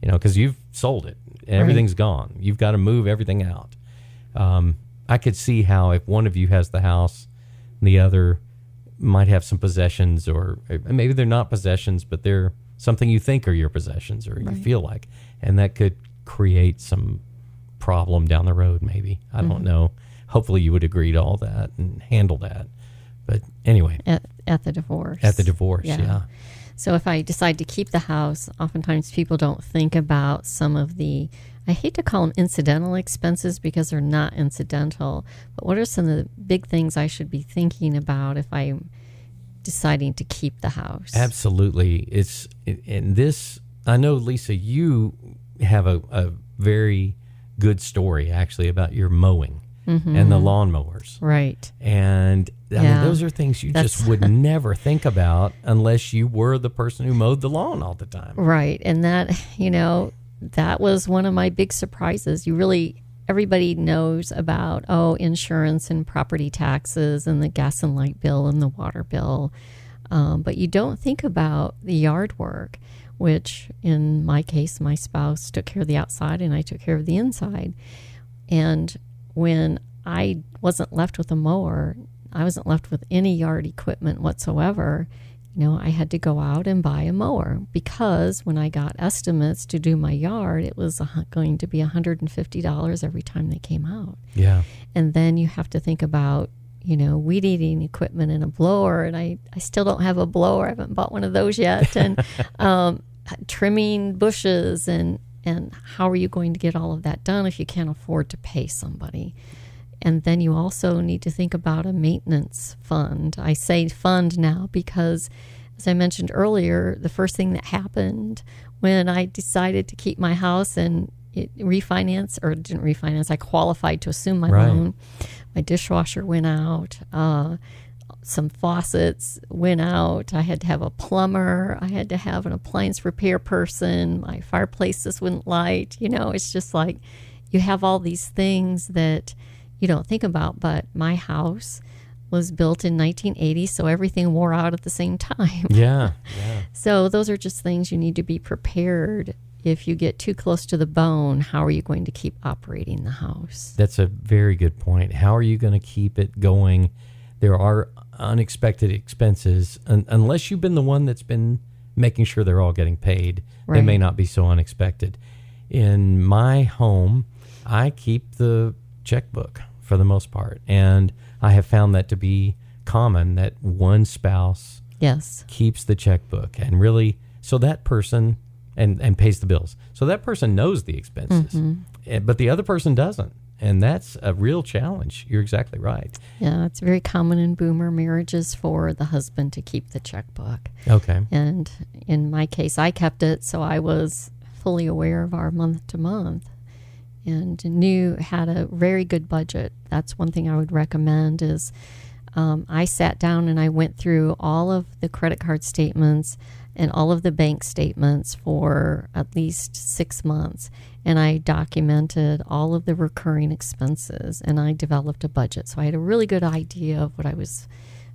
because you've sold it. Everything's gone. You've got to move everything out. I could see how if one of you has the house and the other might have some possessions, or maybe they're not possessions, but they're something you think are your possessions or you feel like, and that could create some problem down the road maybe. I don't know. Hopefully you would agree to all that and handle that. But anyway. At the divorce. At the divorce, yeah. So if I decide to keep the house, oftentimes people don't think about some of the, I hate to call them incidental expenses because they're not incidental, but what are some of the big things I should be thinking about if I'm deciding to keep the house? Absolutely. I know, Lisa, you have a very good story actually about your mowing and the lawnmowers. Right. And I mean, those are things you just would never think about unless you were the person who mowed the lawn all the time. Right. And that was one of my big surprises. Everybody knows about, insurance and property taxes and the gas and light bill and the water bill. But you don't think about the yard work, which in my case, my spouse took care of the outside and I took care of the inside. And when I wasn't left with a mower, I wasn't left with any yard equipment whatsoever, I had to go out and buy a mower because when I got estimates to do my yard, it was going to be $150 every time they came out. Yeah. And then you have to think about, weed eating equipment and a blower. And I still don't have a blower. I haven't bought one of those yet. And trimming bushes and how are you going to get all of that done if you can't afford to pay somebody? And then you also need to think about a maintenance fund. I say fund now because, as I mentioned earlier, the first thing that happened when I decided to keep my house and didn't refinance, I qualified to assume my loan. My dishwasher went out. Some faucets went out. I had to have a plumber. I had to have an appliance repair person. My fireplace just wouldn't light. It's just like you have all these things that you don't think about. But my house was built in 1980, so everything wore out at the same time. Yeah. So those are just things you need to be prepared. If you get too close to the bone, how are you going to keep operating the house? That's a very good point. How are you going to keep it going? There are unexpected expenses, unless you've been the one that's been making sure they're all getting paid. They may not be so unexpected. In my home, I keep the checkbook for the most part, and I have found that to be common, that one spouse keeps the checkbook, and really, so that person and pays the bills. So that person knows the expenses, but the other person doesn't. And that's a real challenge. You're exactly right. Yeah, it's very common in boomer marriages for the husband to keep the checkbook. Okay. And in my case, I kept it, so I was fully aware of our month to month and had a very good budget. That's one thing I would recommend is I sat down and I went through all of the credit card statements and all of the bank statements for at least 6 months. And I documented all of the recurring expenses, and I developed a budget. So I had a really good idea of what I was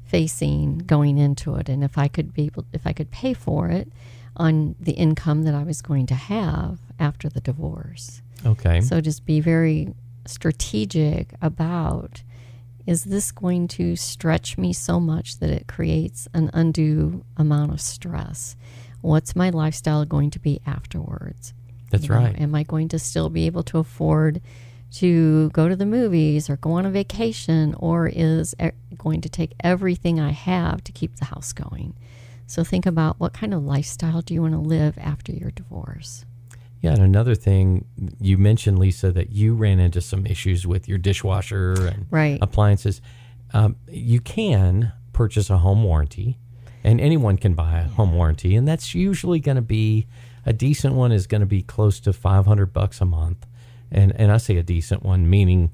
facing going into it, and if I could pay for it on the income that I was going to have after the divorce. Okay. So just be very strategic about, is this going to stretch me so much that it creates an undue amount of stress? What's my lifestyle going to be afterwards? That's right. Am I going to still be able to afford to go to the movies or go on a vacation, or is it going to take everything I have to keep the house going? So think about, what kind of lifestyle do you want to live after your divorce? Yeah, and another thing, you mentioned, Lisa, that you ran into some issues with your dishwasher and appliances. You can purchase a home warranty, and anyone can buy a home warranty, and that's usually going to be, a decent one is going to be close to $500 a month. And I say a decent one, meaning,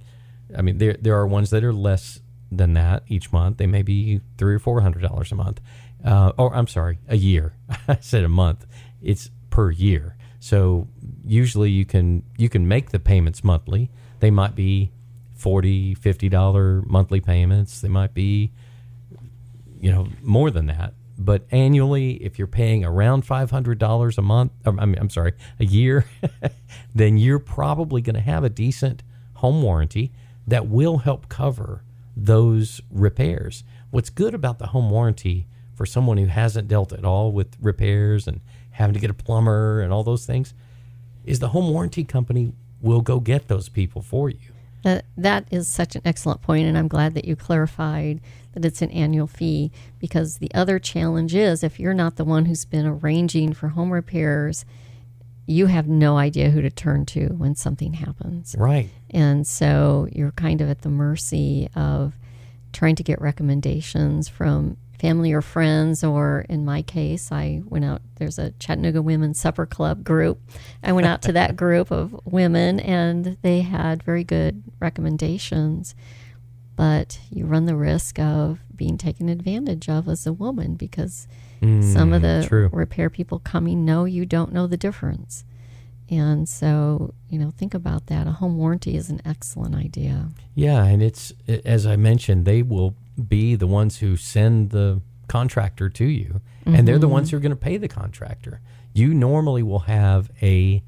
I mean, there are ones that are less than that each month. They may be $300 or $400 a month. Or I'm sorry, a year. I said a month. It's per year. So usually you can make the payments monthly. They might be $40, $50 monthly payments. They might be, more than that. But annually, if you're paying around $500 a month, a year, then you're probably going to have a decent home warranty that will help cover those repairs. What's good about the home warranty for someone who hasn't dealt at all with repairs and having to get a plumber and all those things is the home warranty company will go get those people for you. That is such an excellent point, and I'm glad that you clarified that it's an annual fee, because the other challenge is, if you're not the one who's been arranging for home repairs, you have no idea who to turn to when something happens. Right. And so you're kind of at the mercy of trying to get recommendations from family or friends, or in my case, I went out, there's a Chattanooga Women's Supper Club group. I went out to that group of women, and they had very good recommendations. But you run the risk of being taken advantage of as a woman, because some of the repair people coming you don't know the difference. And so, think about that. A home warranty is an excellent idea. Yeah, and it's, as I mentioned, they will be the ones who send the contractor to you, and they're the ones who are going to pay the contractor. You normally will have I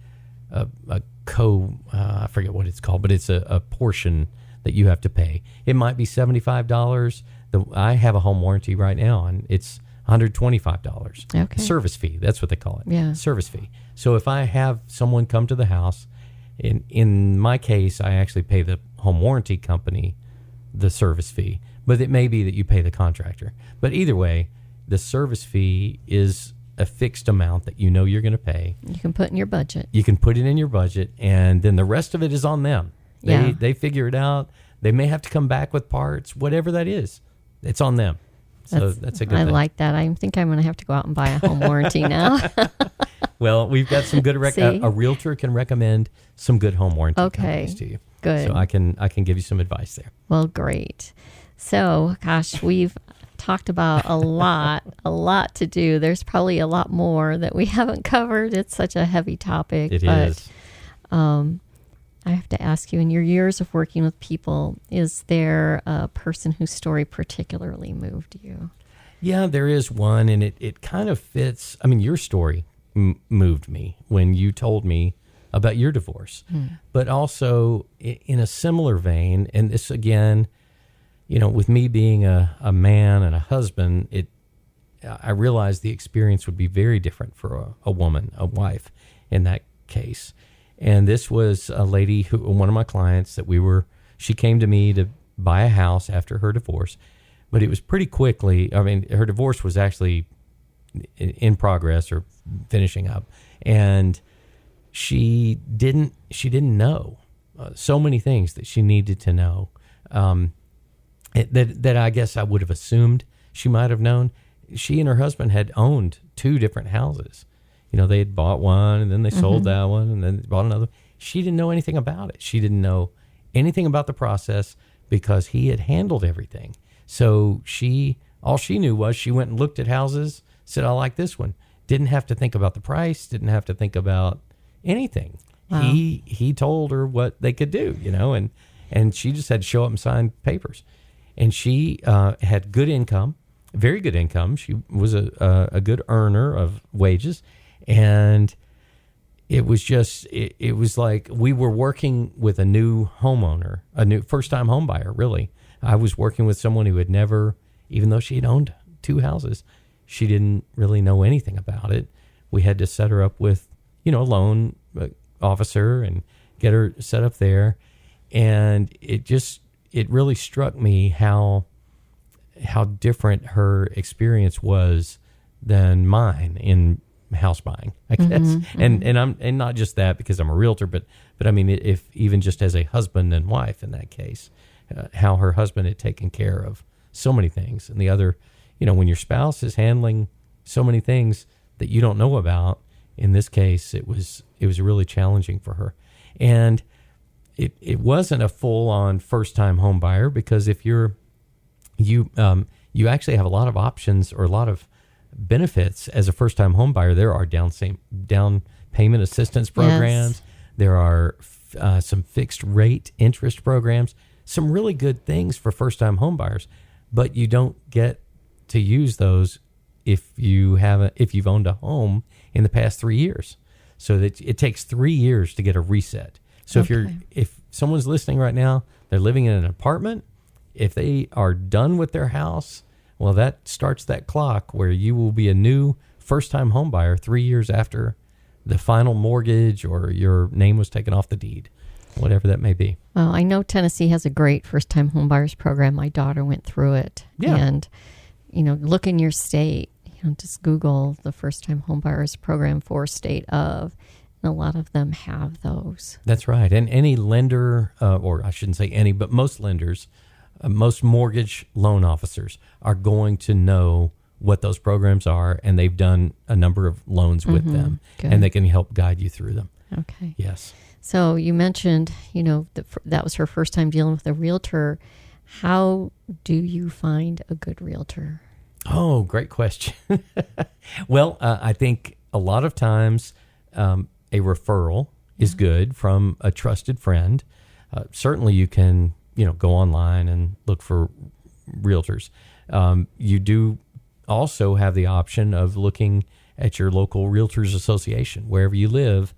forget what it's called, but it's a portion that you have to pay. It might be $75. I have a home warranty right now, and it's $125. Okay. Service fee, that's what they call it. Yeah. Service fee. So if I have someone come to the house, in my case, I actually pay the home warranty company the service fee, but it may be that you pay the contractor. But either way, the service fee is a fixed amount that you're going to pay. You can put in your budget. You can put it in your budget, and then the rest of it is on them. They figure it out. They may have to come back with parts, whatever that is. It's on them. So that's a good thing. I like that. I think I'm going to have to go out and buy a home warranty now. Well, we've got some good a realtor can recommend some good home warranty companies to you. Good. So I can give you some advice there. Well, great. So, gosh, we've talked about a lot to do. There's probably a lot more that we haven't covered. It's such a heavy topic. It is. I have to ask you, in your years of working with people, is there a person whose story particularly moved you? Yeah, there is one, and it kind of fits. I mean, your story moved me when you told me about your divorce, but also in a similar vein, and this again, with me being a man and a husband, I realized the experience would be very different for a woman, a wife in that case. And this was a lady one of my clients she came to me to buy a house after her divorce, but it was pretty quickly. I mean, her divorce was actually in progress or finishing up, and she didn't know so many things that she needed to know, that I guess I would have assumed she might have known. She and her husband had owned 2 different houses. They had bought one, and then they sold that one, and then bought another. She didn't know anything about it. She didn't know anything about the process because he had handled everything. So all she knew was she went and looked at houses, said, I like this one. Didn't have to think about the price, didn't have to think about anything. Wow. He told her what they could do, and she just had to show up and sign papers. And she had good income, very good income. She was a good earner of wages. And it was like we were working with a new homeowner, a new first-time home buyer, really. I was working with someone who had never, even though she had owned 2 houses, she didn't really know anything about it. We had to set her up with, a loan officer and get her set up there. And it really struck me how different her experience was than mine in house buying, I guess. And not just that because I'm a realtor, but I mean, if even just as a husband and wife in that case, how her husband had taken care of so many things. And the other, when your spouse is handling so many things that you don't know about, in this case, it was really challenging for her. And it wasn't a full on first time home buyer, because if you actually have a lot of options or a lot of benefits as a first-time home buyer. There are down payment assistance programs. Yes. There are some fixed rate interest programs, some really good things for first-time home buyers, but you don't get to use those if you've owned a home in the past 3 years. So that it takes 3 years to get a reset. So if someone's listening right now, they're living in an apartment, if they are done with their house, well, that starts that clock where you will be a new first-time home buyer 3 years after the final mortgage or your name was taken off the deed, whatever that may be. Well, I know Tennessee has a great first-time home buyers program. My daughter went through it. Yeah. And, look in your state, just Google the first-time home buyers program for state of, and a lot of them have those. That's right. And any lender, or I shouldn't say any, but most lenders, most mortgage loan officers are going to know what those programs are, and they've done a number of loans with them. Good. And they can help guide you through them. Okay. Yes. So you mentioned, that was her first time dealing with a realtor. How do you find a good realtor? Oh, great question. Well, I think a lot of times a referral is good from a trusted friend. Certainly you can go online and look for realtors. You do also have the option of looking at your local realtors association. Wherever you live,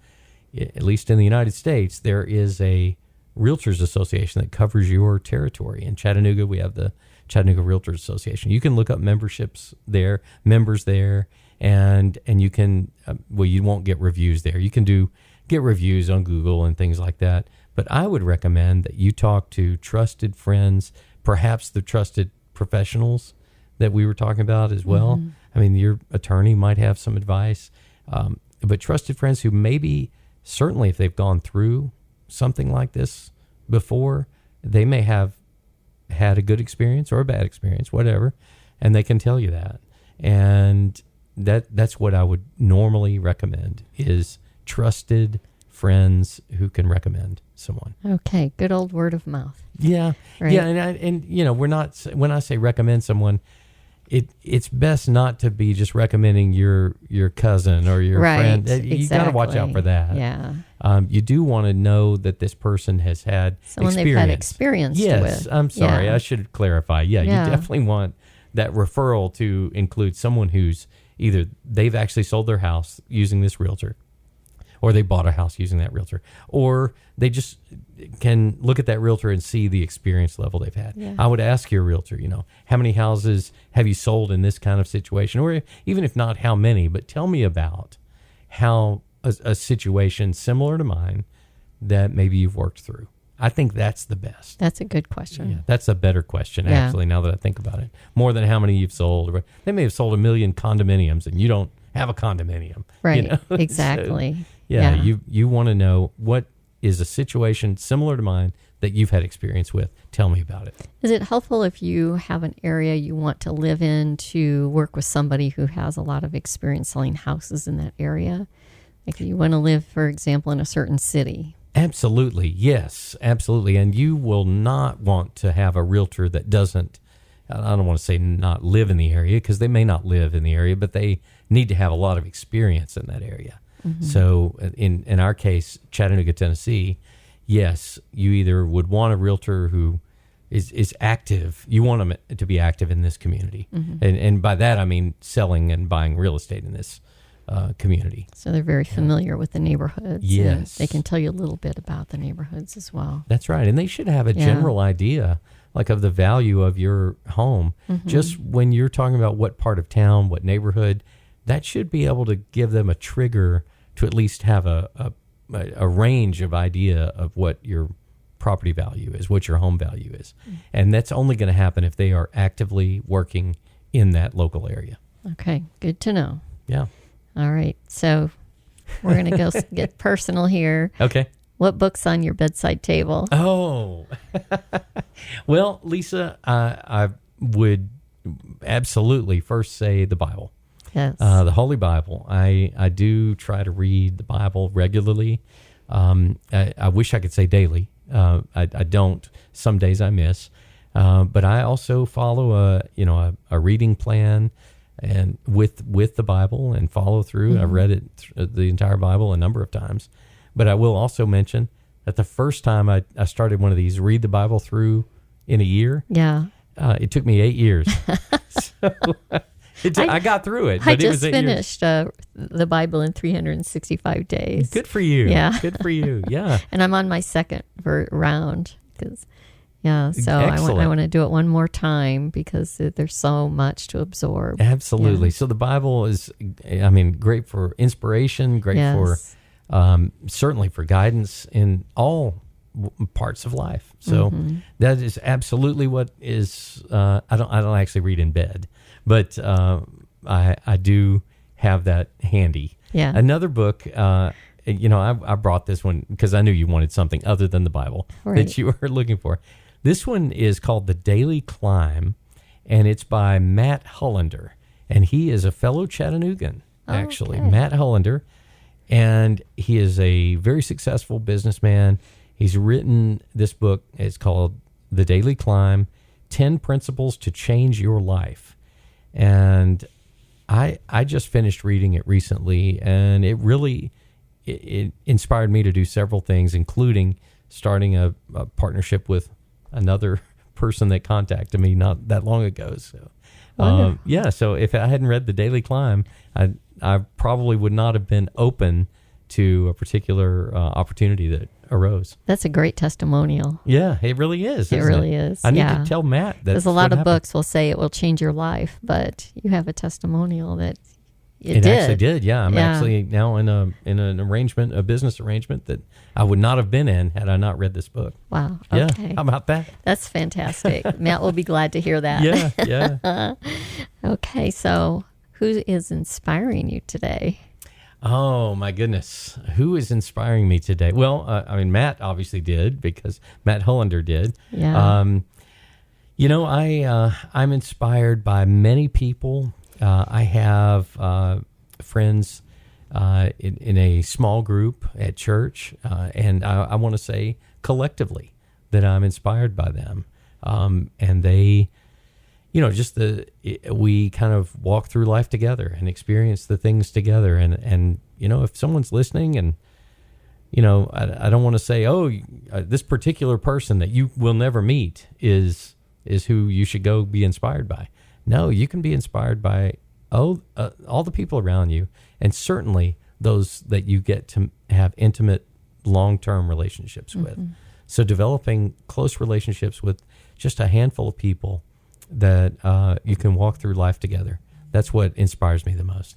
at least in the United States, there is a realtors association that covers your territory. In Chattanooga, we have the Chattanooga Realtors Association. You can look up members there, and you can, you won't get reviews there. You can get reviews on Google and things like that. But I would recommend that you talk to trusted friends, perhaps the trusted professionals that we were talking about as well. Mm-hmm. I mean, your attorney might have some advice, but trusted friends who maybe, certainly if they've gone through something like this before, they may have had a good experience or a bad experience, whatever, and they can tell you that. And that's what I would normally recommend, is trusted friends who can recommend someone. Okay, good old word of mouth. Yeah, right. Yeah, and we're not, when I say recommend someone, it's best not to be just recommending your cousin or your friend. You got to watch out for that. Yeah. you do want to know that this person has had someone experience. they've had experience Yes, with. I'm sorry. Yeah. I should clarify. Yeah, Yeah. you definitely want that referral to include someone who's either they've actually sold their house using this realtor, or they bought a house using that realtor, or they just can look at that realtor and see the experience level they've had. Yeah. I would ask your realtor, how many houses have you sold in this kind of situation? Or even if not how many, but tell me about how a situation similar to mine that maybe you've worked through. I think that's the best. That's a good question. Yeah, that's a better question, Yeah. actually, now that I think about it. More than how many you've sold. They may have sold 1 million condominiums, and you don't have a condominium. Right. So, Exactly. yeah, you want to know what is a situation similar to mine that you've had experience with. Tell me about it. Is it helpful if you have an area you want to live in to work with somebody who has a lot of experience selling houses in that area? Like you want to live, for example, in a certain city. Absolutely. Yes, absolutely. And you will not want to have a realtor that doesn't, I don't want to say not live in the area, because they may not live in the area, but they need to have a lot of experience in that area. Mm-hmm. So in our case, Chattanooga, Tennessee, yes, you either would want a realtor who is active. You want them to be active in this community. Mm-hmm. And by that, I mean selling and buying real estate in this community. So they're very familiar with the neighborhoods. Yes. And they can tell you a little bit about the neighborhoods as well. That's right. And they should have a general idea, like of the value of your home. Mm-hmm. Just when you're talking about what part of town, what neighborhood, that should be able to give them a trigger to at least have a range of idea of what your property value is, what your home value is. Mm-hmm. And that's only going to happen if they are actively working in that local area. Okay, good to know. Yeah. All right, so we're going to go get personal here. Okay. What book's on your bedside table? Oh, well, Lisa, I would absolutely first say the Bible. Yes. The Holy Bible. I do try to read the Bible regularly. I wish I could say daily. I don't. Some days I miss. But I also follow a reading plan and with the Bible and follow through. Mm-hmm. I've read it the entire Bible a number of times. But I will also mention that the first time I started one of these, read the Bible through in a year. Yeah. It took me 8 years. So I got through it. But I just it was 8 finished the Bible in 365 days. Good for you. Yeah. Good for you. Yeah. And I'm on my second round because, so I want to do it one more time because there's so much to absorb. Absolutely. Yeah. So the Bible is, great for inspiration, great for certainly for guidance in all parts of life. So that is absolutely what is. I don't actually read in bed, but I do have that handy. Yeah. Another book. I brought this one because I knew you wanted something other than the Bible that you were looking for. This one is called The Daily Climb, and it's by Matt Hullander, and he is a fellow Chattanoogan. Actually, okay. Matt Hullander. And he is a very successful businessman. He's written this book. It's called The Daily Climb, 10 Principles to Change Your Life. And I just finished reading it recently, and it really it inspired me to do several things, including starting a partnership with another person that contacted me not that long ago. So, so if I hadn't read The Daily Climb, I probably would not have been open to a particular opportunity that arose. That's a great testimonial. Yeah, it really is. It really is. I need to tell Matt that. Because a lot of books will say it will change your life, but you have a testimonial that it did. Actually did. Yeah, I'm actually now in an arrangement, a business arrangement that I would not have been in had I not read this book. Wow. Yeah. Okay. How about that? That's fantastic. Matt will be glad to hear that. Yeah. Okay, so who is inspiring you today? Oh, my goodness. Who is inspiring me today? Well, Matt obviously did because Matt Hullander did. Yeah. I'm inspired by many people. I have friends in a small group at church, and I want to say collectively that I'm inspired by them. And they, we kind of walk through life together and experience the things together. And if someone's listening and I don't want to say, this particular person that you will never meet is who you should go be inspired by. No, you can be inspired by all the people around you, and certainly those that you get to have intimate, long-term relationships with. So developing close relationships with just a handful of people that you can walk through life together. That's what inspires me the most.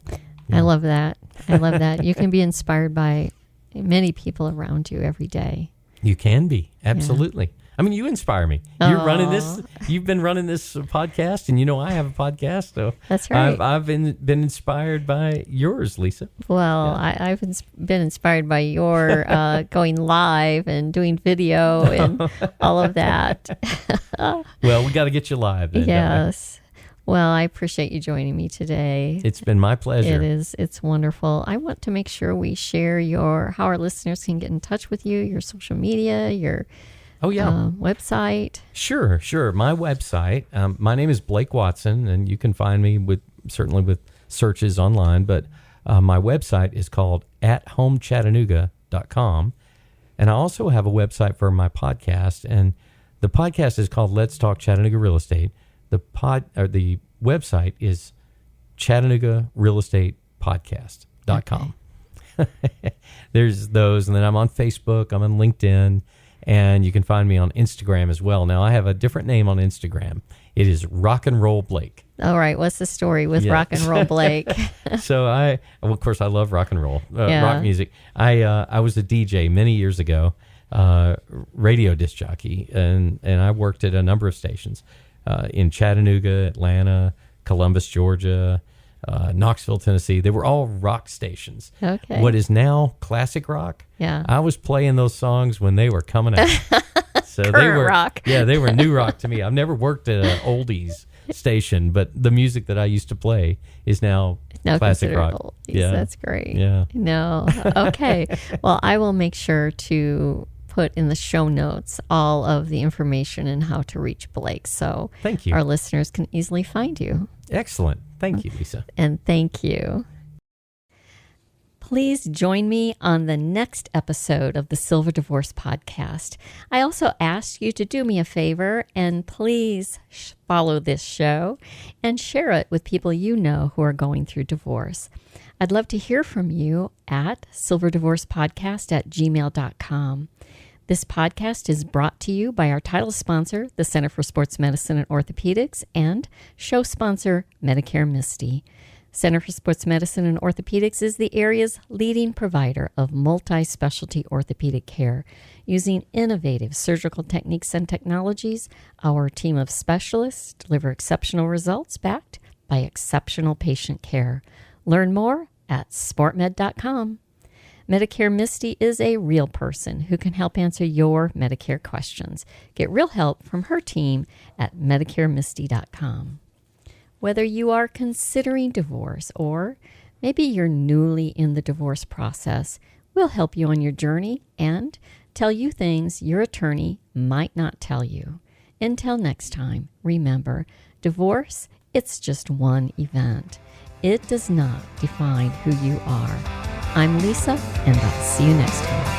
Yeah. I love that. I love that. You can be inspired by many people around you every day. You can be. Absolutely. I mean, you inspire me. You've been running this podcast, and I have a podcast. So that's right. I've been inspired by yours, Lisa. Well, Yeah. I've been inspired by your going live and doing video and all of that. Well, we got to get you live then. Yes. Well, I appreciate you joining me today. It's been my pleasure. It is. It's wonderful. I want to make sure we share how our listeners can get in touch with you, your social media, your website. Sure. My website, my name is Blake Watson, and you can find me certainly with searches online, but my website is called athomechattanooga.com. And I also have a website for my podcast, and the podcast is called Let's Talk Chattanooga Real Estate. The website is ChattanoogaRealEstatePodcast.com. Okay. There's those, and then I'm on Facebook, I'm on LinkedIn, and you can find me on Instagram as well. Now, I have a different name on Instagram. It is Rock and Roll Blake. All right. What's the story with Rock and Roll Blake? So of course, I love rock and roll, rock music. I was a DJ many years ago, radio disc jockey, and I worked at a number of stations. In Chattanooga, Atlanta, Columbus, Georgia, Knoxville, Tennessee. They were all rock stations. Okay. What is now classic rock? Yeah. I was playing those songs when they were coming out. So Current they were rock. Yeah, they were new rock to me. I've never worked at an oldies station, but the music that I used to play is now classic rock. Oldies. Yeah. That's great. Yeah. No. Okay. Well, I will make sure to put in the show notes all of the information and how to reach Blake, so thank you. Our listeners can easily find you. Excellent. Thank you, Lisa. And thank you. Please join me on the next episode of the Silver Divorce Podcast. I also ask you to do me a favor and please follow this show and share it with people you know who are going through divorce. I'd love to hear from you at silverdivorcepodcast@gmail.com. This podcast is brought to you by our title sponsor, the Center for Sports Medicine and Orthopedics, and show sponsor, Medicare Misty. Center for Sports Medicine and Orthopedics is the area's leading provider of multi-specialty orthopedic care. Using innovative surgical techniques and technologies, our team of specialists deliver exceptional results backed by exceptional patient care. Learn more at sportmed.com. Medicare Misty is a real person who can help answer your Medicare questions. Get real help from her team at medicaremisty.com. Whether you are considering divorce or maybe you're newly in the divorce process, we'll help you on your journey and tell you things your attorney might not tell you. Until next time, remember, divorce, it's just one event. It does not define who you are. I'm Lisa, and I'll see you next time.